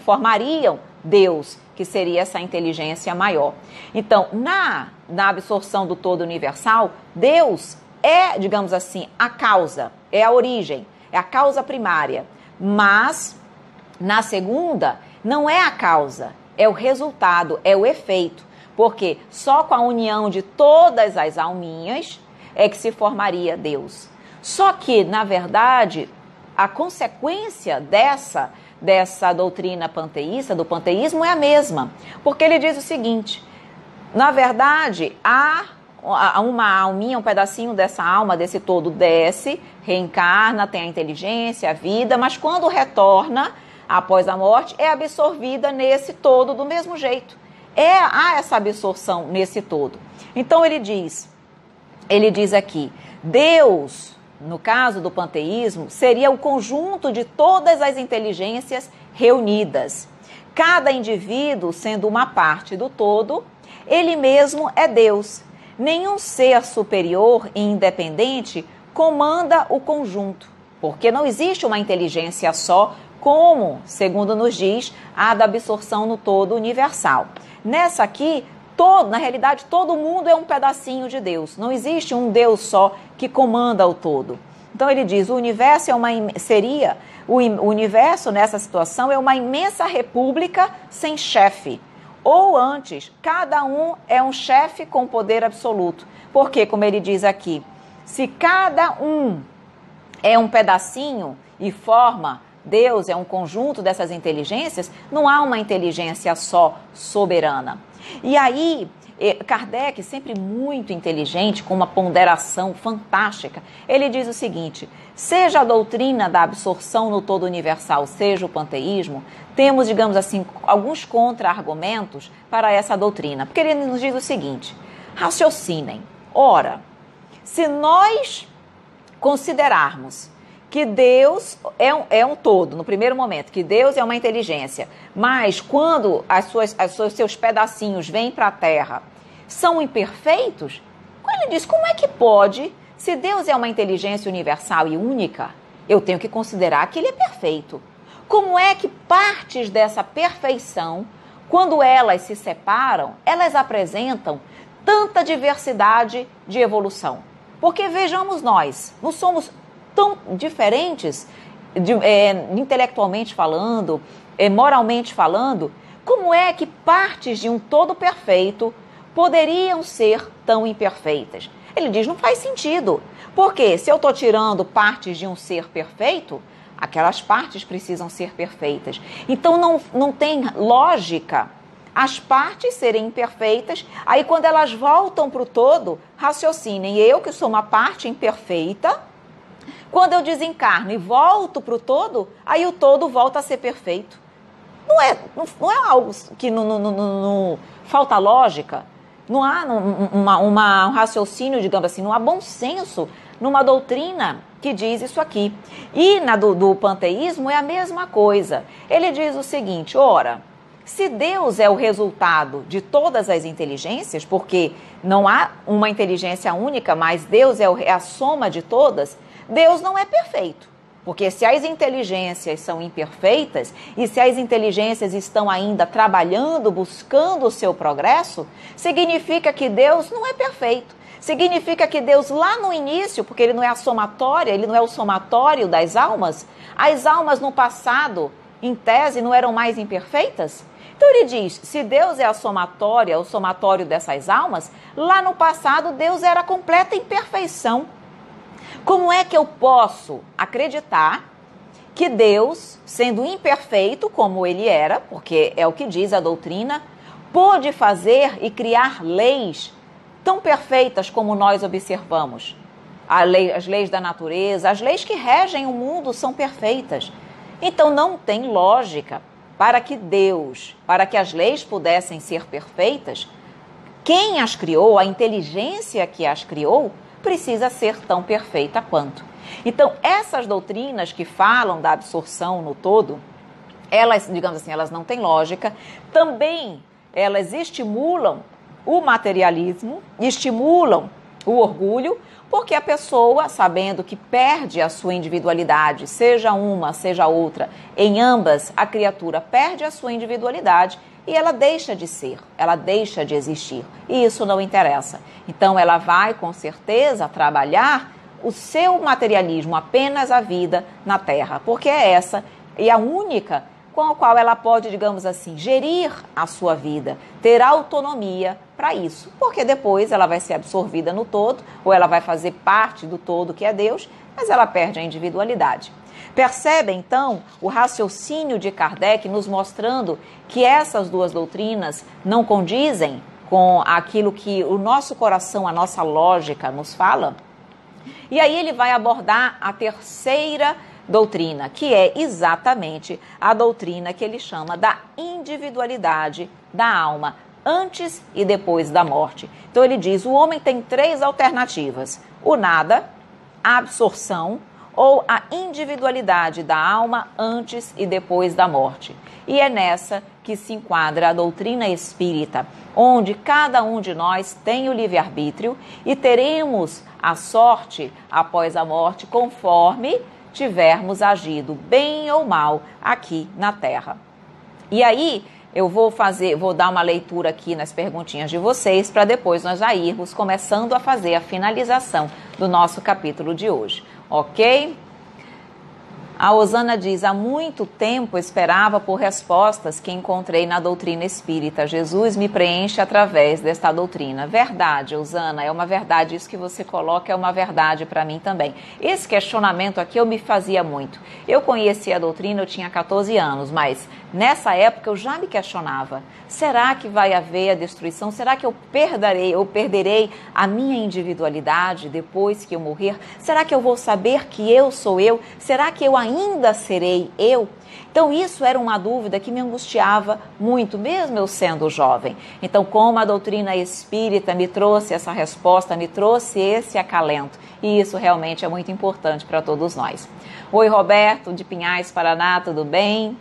A: formariam Deus, que seria essa inteligência maior. Então, na absorção do todo universal, Deus é, digamos assim, a causa, é a origem, é a causa primária. Mas, na segunda, não é a causa, é o resultado, é o efeito. Porque só com a união de todas as alminhas é que se formaria Deus. Só que, na verdade, a consequência dessa doutrina panteísta, do panteísmo, é a mesma. Porque ele diz o seguinte, na verdade, há uma alminha, um pedacinho dessa alma, desse todo, desce, reencarna, tem a inteligência, a vida, mas quando retorna, após a morte, é absorvida nesse todo do mesmo jeito. Há essa absorção nesse todo. Então ele diz aqui, Deus, no caso do panteísmo, seria o conjunto de todas as inteligências reunidas. Cada indivíduo, sendo uma parte do todo, ele mesmo é Deus. Nenhum ser superior e independente comanda o conjunto. porque não existe uma inteligência só, como, segundo nos diz, a da absorção no todo universal. Nessa aqui, na realidade, todo mundo é um pedacinho de Deus. Não existe um Deus só que comanda o todo. Então ele diz, o universo o universo nessa situação é uma imensa república sem chefe. Ou antes, cada um é um chefe com poder absoluto. Porque, como ele diz aqui, se cada um é um pedacinho e forma, Deus é um conjunto dessas inteligências, não há uma inteligência só soberana. E aí, Kardec, sempre muito inteligente, com uma ponderação fantástica, ele diz o seguinte, seja a doutrina da absorção no todo universal, seja o panteísmo, temos, digamos assim, alguns contra-argumentos para essa doutrina. Porque ele nos diz o seguinte, raciocinem. Ora, se nós considerarmos que Deus é um todo, no primeiro momento, que Deus é uma inteligência, mas quando seus pedacinhos vêm para a Terra, são imperfeitos, ele diz, como é que pode, se Deus é uma inteligência universal e única, eu tenho que considerar que ele é perfeito. Como é que partes dessa perfeição, quando elas se separam, elas apresentam tanta diversidade de evolução? Porque vejamos nós, não somos tão diferentes, intelectualmente falando, moralmente falando, como é que partes de um todo perfeito poderiam ser tão imperfeitas? Ele diz, não faz sentido, porque se eu estou tirando partes de um ser perfeito, aquelas partes precisam ser perfeitas. Então não tem lógica as partes serem imperfeitas, aí quando elas voltam para o todo, raciocinem, eu que sou uma parte imperfeita, quando eu desencarno e volto para o todo, aí o todo volta a ser perfeito. Não é algo que não falta lógica, não há um raciocínio, digamos assim, não há bom senso numa doutrina que diz isso aqui. E na do panteísmo é a mesma coisa. Ele diz o seguinte, ora, se Deus é o resultado de todas as inteligências, porque não há uma inteligência única, mas Deus é a soma de todas, Deus não é perfeito. Porque se as inteligências são imperfeitas e se as inteligências estão ainda trabalhando, buscando o seu progresso, significa que Deus não é perfeito. Significa que Deus lá no início, porque ele não é a somatória, ele não é o somatório das almas, as almas no passado, em tese, não eram mais imperfeitas? Então ele diz, se Deus é a somatória, o somatório dessas almas, lá no passado Deus era a completa imperfeição. Como é que eu posso acreditar que Deus, sendo imperfeito como ele era, porque é o que diz a doutrina, pôde fazer e criar leis tão perfeitas como nós observamos? As leis da natureza, as leis que regem o mundo são perfeitas. Então não tem lógica para que Deus, para que as leis pudessem ser perfeitas, quem as criou, a inteligência que as criou, precisa ser tão perfeita quanto. Então, essas doutrinas que falam da absorção no todo, elas, digamos assim, elas não têm lógica. Também elas estimulam o materialismo, estimulam o orgulho, porque a pessoa, sabendo que perde a sua individualidade, seja uma, seja outra, em ambas, a criatura perde a sua individualidade e ela deixa de ser, ela deixa de existir. E isso não interessa. Então, ela vai, com certeza, trabalhar o seu materialismo, apenas a vida na Terra, porque é essa e a única com a qual ela pode, digamos assim, gerir a sua vida, ter autonomia para isso, porque depois ela vai ser absorvida no todo, ou ela vai fazer parte do todo que é Deus, mas ela perde a individualidade. Percebe, então, o raciocínio de Kardec nos mostrando que essas duas doutrinas não condizem com aquilo que o nosso coração, a nossa lógica nos fala? E aí ele vai abordar a terceira doutrina, que é exatamente a doutrina que ele chama da individualidade da alma, antes e depois da morte. Então ele diz, o homem tem três alternativas, o nada, a absorção ou a individualidade da alma antes e depois da morte. E é nessa que se enquadra a doutrina espírita, onde cada um de nós tem o livre-arbítrio e teremos a sorte após a morte conforme tivermos agido bem ou mal aqui na Terra. E aí, eu vou dar uma leitura aqui nas perguntinhas de vocês para depois nós já irmos começando a fazer a finalização do nosso capítulo de hoje, ok? A Osana diz, há muito tempo esperava por respostas que encontrei na doutrina espírita. Jesus me preenche através desta doutrina. Verdade, Osana, é uma verdade. Isso que você coloca é uma verdade para mim também. Esse questionamento aqui eu me fazia muito. Eu conheci a doutrina, eu tinha 14 anos, mas nessa época eu já me questionava. Será que vai haver a destruição? Será que eu perderei a minha individualidade depois que eu morrer? Será que eu vou saber que eu sou eu? Será que eu ainda serei eu? Então isso era uma dúvida que me angustiava muito, mesmo eu sendo jovem. Então como a doutrina espírita me trouxe essa resposta, me trouxe esse acalento, e isso realmente é muito importante para todos nós. Oi Roberto, de Pinhais, Paraná, tudo bem?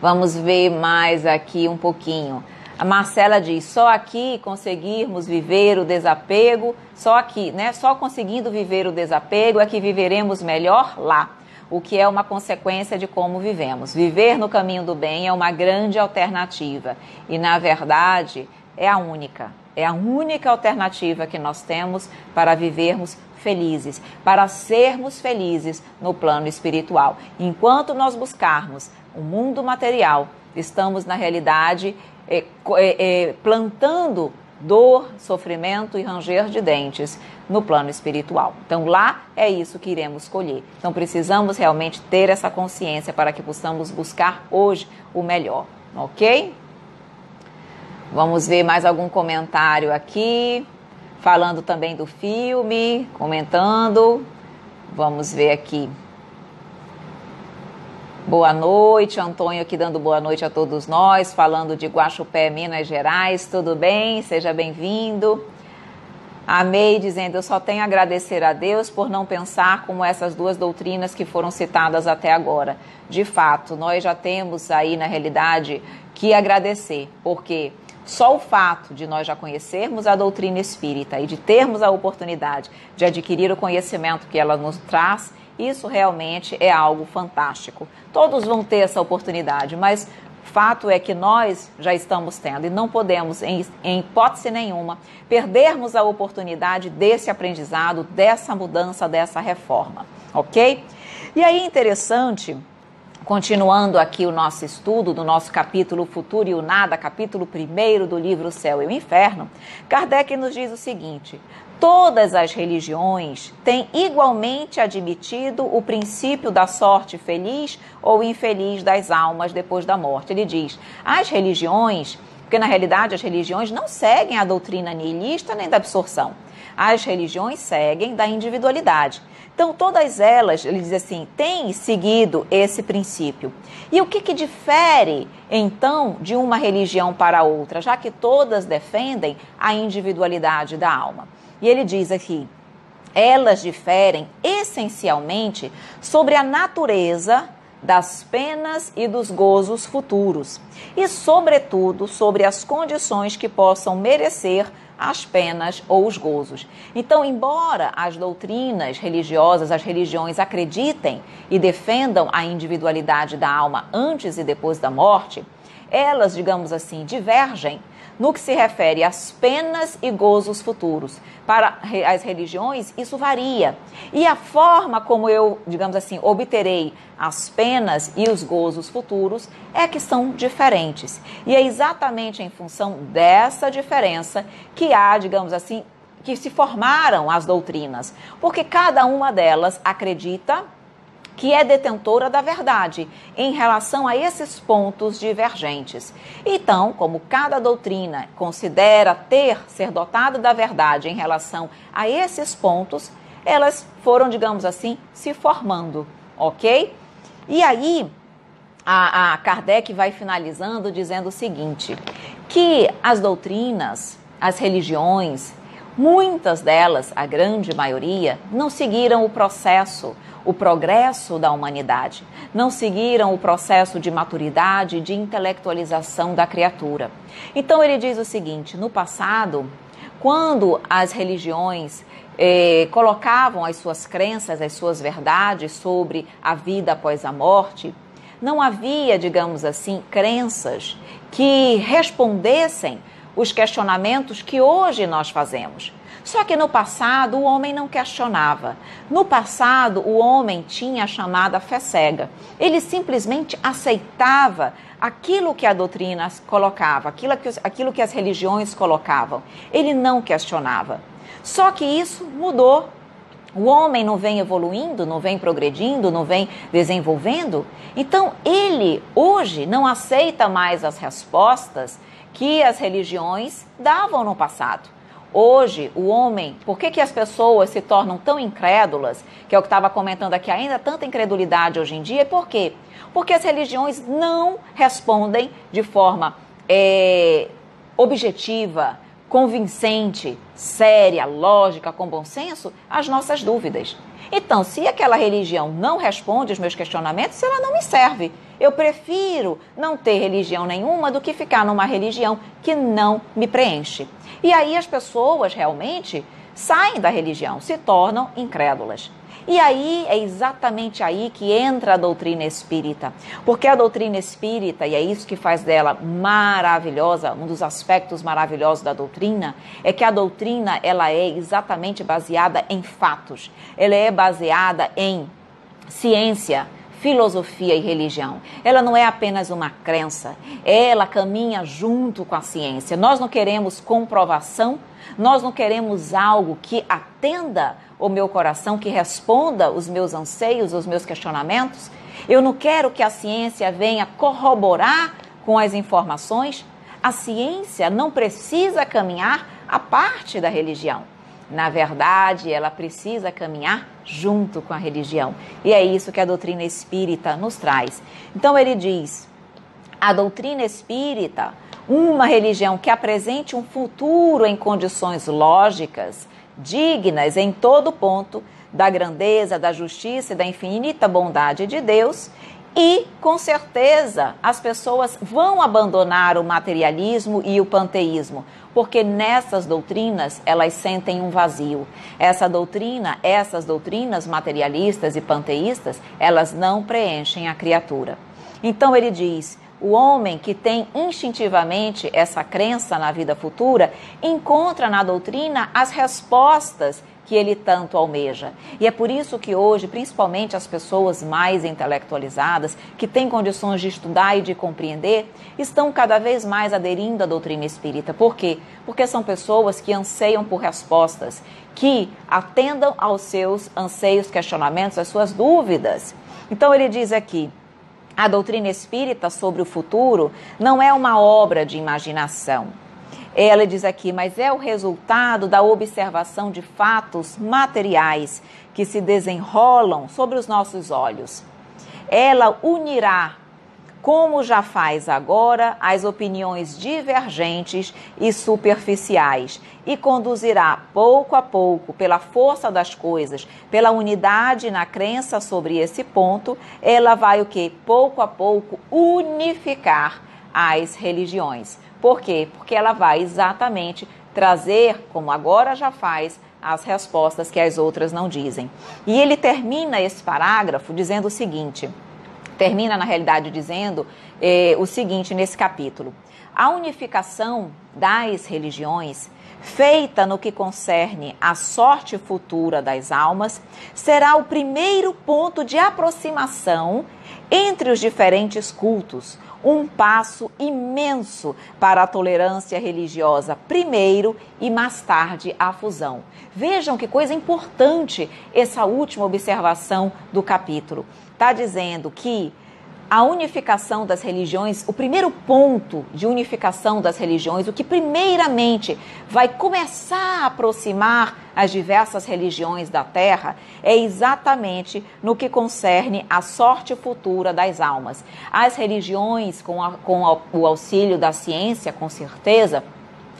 A: Vamos ver mais aqui um pouquinho. A Marcela diz, só aqui conseguirmos viver o desapego, só aqui, né? Só conseguindo viver o desapego é que viveremos melhor lá, o que é uma consequência de como vivemos. Viver no caminho do bem é uma grande alternativa e, na verdade, é a única alternativa que nós temos para vivermos felizes, para sermos felizes no plano espiritual. Enquanto nós buscarmos o mundo material, estamos na realidade plantando dor, sofrimento e ranger de dentes no plano espiritual. Então lá é isso que iremos colher. Então precisamos realmente ter essa consciência para que possamos buscar hoje o melhor, ok? Vamos ver mais algum comentário aqui, falando também do filme, comentando. Vamos ver aqui. Boa noite, Antônio aqui dando boa noite a todos nós, falando de Guaxupé, Minas Gerais, tudo bem? Seja bem-vindo. A May dizendo, eu só tenho a agradecer a Deus por não pensar como essas duas doutrinas que foram citadas até agora. De fato, nós já temos aí na realidade que agradecer, porque só o fato de nós já conhecermos a doutrina espírita e de termos a oportunidade de adquirir o conhecimento que ela nos traz, isso realmente é algo fantástico. Todos vão ter essa oportunidade, mas fato é que nós já estamos tendo e não podemos, em hipótese nenhuma, perdermos a oportunidade desse aprendizado, dessa mudança, dessa reforma, ok? E aí, interessante, continuando aqui o nosso estudo do nosso capítulo Futuro e o Nada, capítulo 1 do livro O Céu e o Inferno, Kardec nos diz o seguinte: todas as religiões têm igualmente admitido o princípio da sorte feliz ou infeliz das almas depois da morte. Ele diz, as religiões, porque na realidade as religiões não seguem a doutrina nihilista nem da absorção. As religiões seguem da individualidade. Então, todas elas, ele diz assim, têm seguido esse princípio. E o que difere, então, de uma religião para outra, já que todas defendem a individualidade da alma? E ele diz aqui, elas diferem essencialmente sobre a natureza das penas e dos gozos futuros e, sobretudo, sobre as condições que possam merecer as penas ou os gozos. Então, embora as doutrinas religiosas, as religiões acreditem e defendam a individualidade da alma antes e depois da morte, elas, digamos assim, divergem no que se refere às penas e gozos futuros. Para as religiões, isso varia. E a forma como eu, digamos assim, obterei as penas e os gozos futuros é que são diferentes. E é exatamente em função dessa diferença que há, digamos assim, que se formaram as doutrinas. Porque cada uma delas acredita que é detentora da verdade em relação a esses pontos divergentes. Então, como cada doutrina considera ser dotada da verdade em relação a esses pontos, elas foram, digamos assim, se formando, ok? E aí, a Kardec vai finalizando dizendo o seguinte, que as doutrinas, as religiões, muitas delas, a grande maioria, não seguiram o progresso da humanidade, não seguiram o processo de maturidade, de intelectualização da criatura. Então ele diz o seguinte, no passado, quando as religiões colocavam as suas crenças, as suas verdades sobre a vida após a morte, não havia, digamos assim, crenças que respondessem os questionamentos que hoje nós fazemos. Só que no passado o homem não questionava. No passado o homem tinha a chamada fé cega. Ele simplesmente aceitava aquilo que a doutrina colocava, aquilo que as religiões colocavam. Ele não questionava. Só que isso mudou. O homem não vem evoluindo, não vem progredindo, não vem desenvolvendo. Então ele hoje não aceita mais as respostas que as religiões davam no passado. Hoje, o homem, por que as pessoas se tornam tão incrédulas, que é o que estava comentando aqui, ainda tanta incredulidade hoje em dia, por quê? Porque as religiões não respondem de forma objetiva, convincente, séria, lógica, com bom senso, às nossas dúvidas. Então, se aquela religião não responde os meus questionamentos, ela não me serve. Eu prefiro não ter religião nenhuma do que ficar numa religião que não me preenche. E aí as pessoas realmente saem da religião, se tornam incrédulas. E aí é exatamente aí que entra a doutrina espírita. Porque a doutrina espírita, e é isso que faz dela maravilhosa, um dos aspectos maravilhosos da doutrina, é que a doutrina ela é exatamente baseada em fatos. Ela é baseada em ciência, filosofia e religião. Ela não é apenas uma crença, ela caminha junto com a ciência. Nós não queremos comprovação, nós não queremos algo que atenda o meu coração, que responda os meus anseios, os meus questionamentos. Eu não quero que a ciência venha corroborar com as informações. A ciência não precisa caminhar à parte da religião. Na verdade, ela precisa caminhar junto com a religião. E é isso que a doutrina espírita nos traz. Então ele diz, a doutrina espírita, uma religião que apresente um futuro em condições lógicas, dignas em todo ponto da grandeza, da justiça e da infinita bondade de Deus. E, com certeza, as pessoas vão abandonar o materialismo e o panteísmo, porque nessas doutrinas elas sentem um vazio. Essas doutrinas materialistas e panteístas, elas não preenchem a criatura. Então ele diz, o homem que tem instintivamente essa crença na vida futura, encontra na doutrina as respostas que ele tanto almeja. E é por isso que hoje, principalmente as pessoas mais intelectualizadas, que têm condições de estudar e de compreender, estão cada vez mais aderindo à doutrina espírita. Por quê? Porque são pessoas que anseiam por respostas, que atendam aos seus anseios, questionamentos, às suas dúvidas. Então ele diz aqui, a doutrina espírita sobre o futuro não é uma obra de imaginação. Ela diz aqui, mas é o resultado da observação de fatos materiais que se desenrolam sobre os nossos olhos. Ela unirá, como já faz agora, as opiniões divergentes e superficiais e conduzirá pouco a pouco, pela força das coisas, pela unidade na crença sobre esse ponto, ela vai o quê? Pouco a pouco unificar as religiões. Por quê? Porque ela vai exatamente trazer, como agora já faz, as respostas que as outras não dizem. E ele termina esse parágrafo dizendo o seguinte, termina na realidade dizendo o seguinte nesse capítulo. A unificação das religiões, feita no que concerne à sorte futura das almas, será o primeiro ponto de aproximação entre os diferentes cultos, um passo imenso para a tolerância religiosa primeiro e mais tarde a fusão. Vejam que coisa importante essa última observação do capítulo. Está dizendo que a unificação das religiões, o primeiro ponto de unificação das religiões, o que primeiramente vai começar a aproximar as diversas religiões da Terra, é exatamente no que concerne à sorte futura das almas. As religiões, com o auxílio da ciência, com certeza,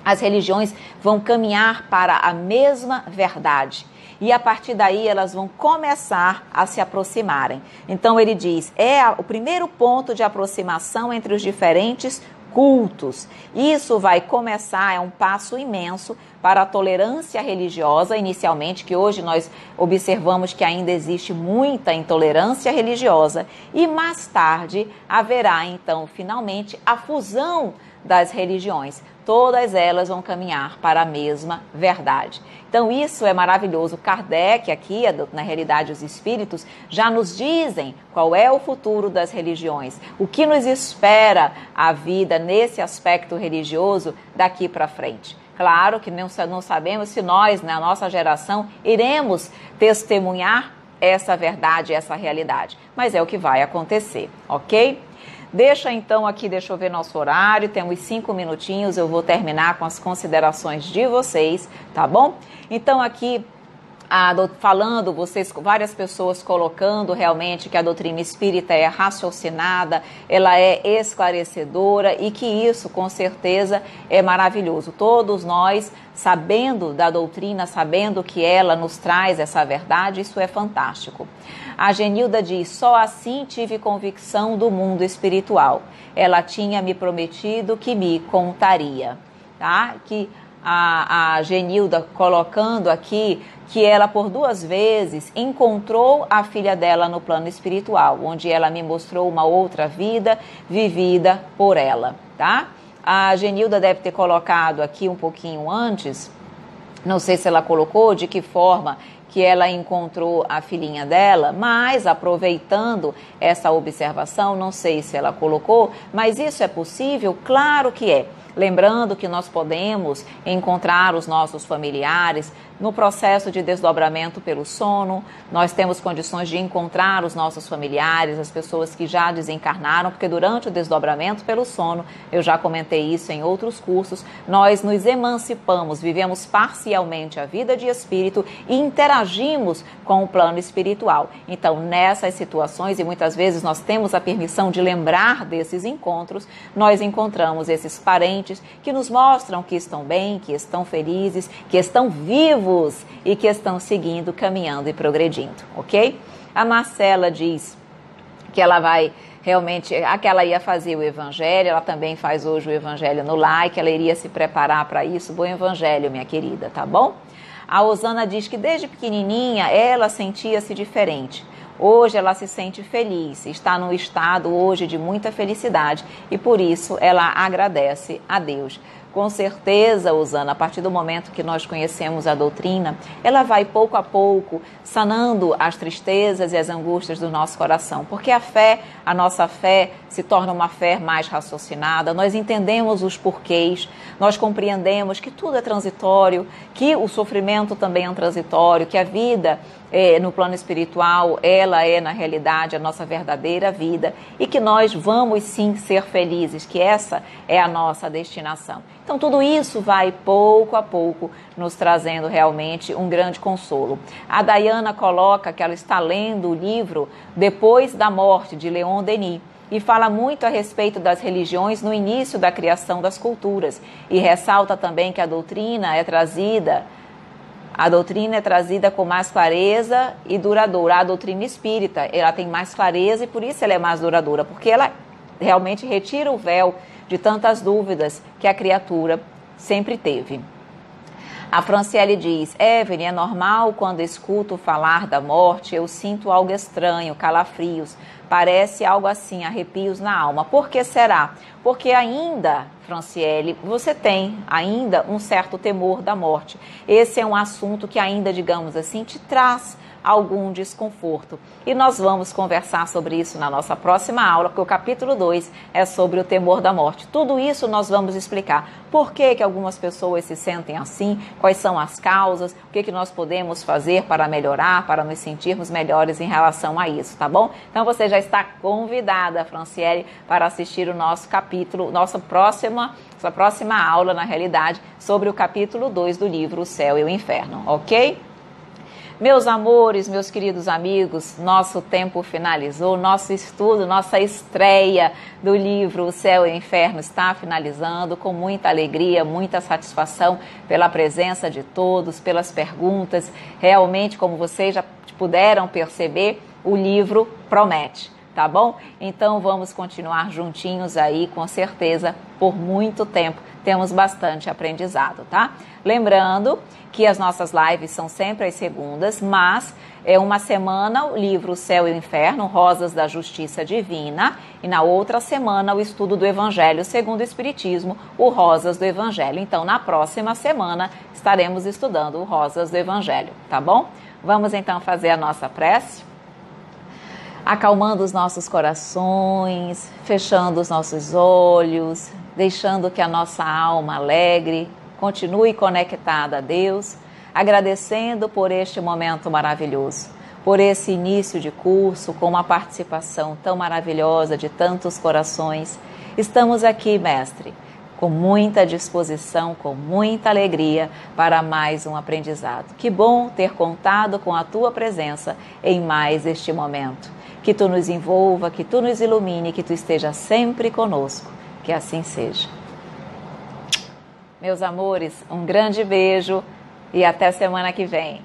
A: as religiões vão caminhar para a mesma verdade. E a partir daí elas vão começar a se aproximarem. Então ele diz, o primeiro ponto de aproximação entre os diferentes cultos. Isso vai começar, é um passo imenso para a tolerância religiosa, inicialmente, que hoje nós observamos que ainda existe muita intolerância religiosa, e mais tarde haverá, então, finalmente, a fusão das religiões. Todas elas vão caminhar para a mesma verdade. Então isso é maravilhoso. Kardec aqui, na realidade os espíritos, já nos dizem qual é o futuro das religiões, o que nos espera a vida nesse aspecto religioso daqui para frente. Claro que não sabemos se nós, na nossa geração, iremos testemunhar essa verdade, essa realidade, mas é o que vai acontecer, ok? Deixa eu ver nosso horário, temos 5 minutinhos, eu vou terminar com as considerações de vocês, tá bom? Então aqui, falando, várias pessoas colocando realmente que a doutrina espírita é raciocinada, ela é esclarecedora e que isso com certeza é maravilhoso. Todos nós, sabendo da doutrina, sabendo que ela nos traz essa verdade, isso é fantástico. A Genilda diz, só assim tive convicção do mundo espiritual. Ela tinha me prometido que me contaria, tá? Que a Genilda colocando aqui que ela por 2 vezes encontrou a filha dela no plano espiritual, onde ela me mostrou uma outra vida vivida por ela, tá? A Genilda deve ter colocado aqui um pouquinho antes, não sei se ela colocou, de que forma que ela encontrou a filhinha dela, mas aproveitando essa observação, não sei se ela colocou, mas isso é possível? Claro que é. Lembrando que nós podemos encontrar os nossos familiares no processo de desdobramento pelo sono, nós temos condições de encontrar os nossos familiares, as pessoas que já desencarnaram, porque durante o desdobramento pelo sono, eu já comentei isso em outros cursos, nós nos emancipamos, vivemos parcialmente a vida de espírito e interagimos com o plano espiritual. Então, nessas situações, e muitas vezes nós temos a permissão de lembrar desses encontros, nós encontramos esses parentes que nos mostram que estão bem, que estão felizes, que estão vivos e que estão seguindo, caminhando e progredindo, ok? A Marcela diz que ela vai realmente, que ela ia fazer o evangelho, ela também faz hoje o evangelho no lar, que ela iria se preparar para isso. Bom evangelho, minha querida, tá bom? A Osana diz que desde pequenininha ela sentia-se diferente. Hoje ela se sente feliz, está num estado hoje de muita felicidade e por isso ela agradece a Deus. Com certeza, Osana, a partir do momento que nós conhecemos a doutrina, ela vai pouco a pouco sanando as tristezas e as angústias do nosso coração, porque a nossa fé se torna uma fé mais raciocinada, nós entendemos os porquês, nós compreendemos que tudo é transitório, que o sofrimento também é transitório, que a vida no plano espiritual, ela é na realidade a nossa verdadeira vida e que nós vamos sim ser felizes, que essa é a nossa destinação. Então tudo isso vai pouco a pouco nos trazendo realmente um grande consolo. A Dayana coloca que ela está lendo o livro Depois da Morte, de Leon Denis, e fala muito a respeito das religiões no início da criação das culturas e ressalta também que a doutrina é trazida com mais clareza e duradoura. A doutrina espírita, ela tem mais clareza e por isso ela é mais duradoura, porque ela realmente retira o véu de tantas dúvidas que a criatura sempre teve. A Franciele diz, Evelyn, é normal quando escuto falar da morte, eu sinto algo estranho, calafrios, parece algo assim, arrepios na alma. Por que será? Porque ainda, Franciele, você tem ainda um certo temor da morte. Esse é um assunto que ainda, digamos assim, te traz algum desconforto. E nós vamos conversar sobre isso na nossa próxima aula, porque o capítulo 2 é sobre o temor da morte. Tudo isso nós vamos explicar. Por que algumas pessoas se sentem assim? Quais são as causas? O que nós podemos fazer para melhorar, para nos sentirmos melhores em relação a isso, tá bom? Então você já está convidada, Franciele, para assistir o nosso capítulo, nossa próxima aula, na realidade, sobre o capítulo 2 do livro O Céu e o Inferno, ok? Meus amores, meus queridos amigos, nosso tempo finalizou, nosso estudo, nossa estreia do livro O Céu e o Inferno está finalizando com muita alegria, muita satisfação pela presença de todos, pelas perguntas. Realmente, como vocês já puderam perceber, o livro promete. tá bom? Então vamos continuar juntinhos aí, com certeza, por muito tempo. Temos bastante aprendizado, tá? Lembrando que as nossas lives são sempre às segundas, mas é uma semana o livro O Céu e o Inferno, Rosas da Justiça Divina, e na outra semana o estudo do Evangelho segundo o Espiritismo, o Rosas do Evangelho. Então, na próxima semana estaremos estudando o Rosas do Evangelho, tá bom? Vamos então fazer a nossa prece, acalmando os nossos corações, fechando os nossos olhos, deixando que a nossa alma alegre continue conectada a Deus, agradecendo por este momento maravilhoso, por esse início de curso com uma participação tão maravilhosa de tantos corações. Estamos aqui, Mestre, com muita disposição, com muita alegria para mais um aprendizado. Que bom ter contado com a Tua presença em mais este momento. Que Tu nos envolva, que Tu nos ilumine, que Tu esteja sempre conosco. Que assim seja. Meus amores, um grande beijo e até semana que vem.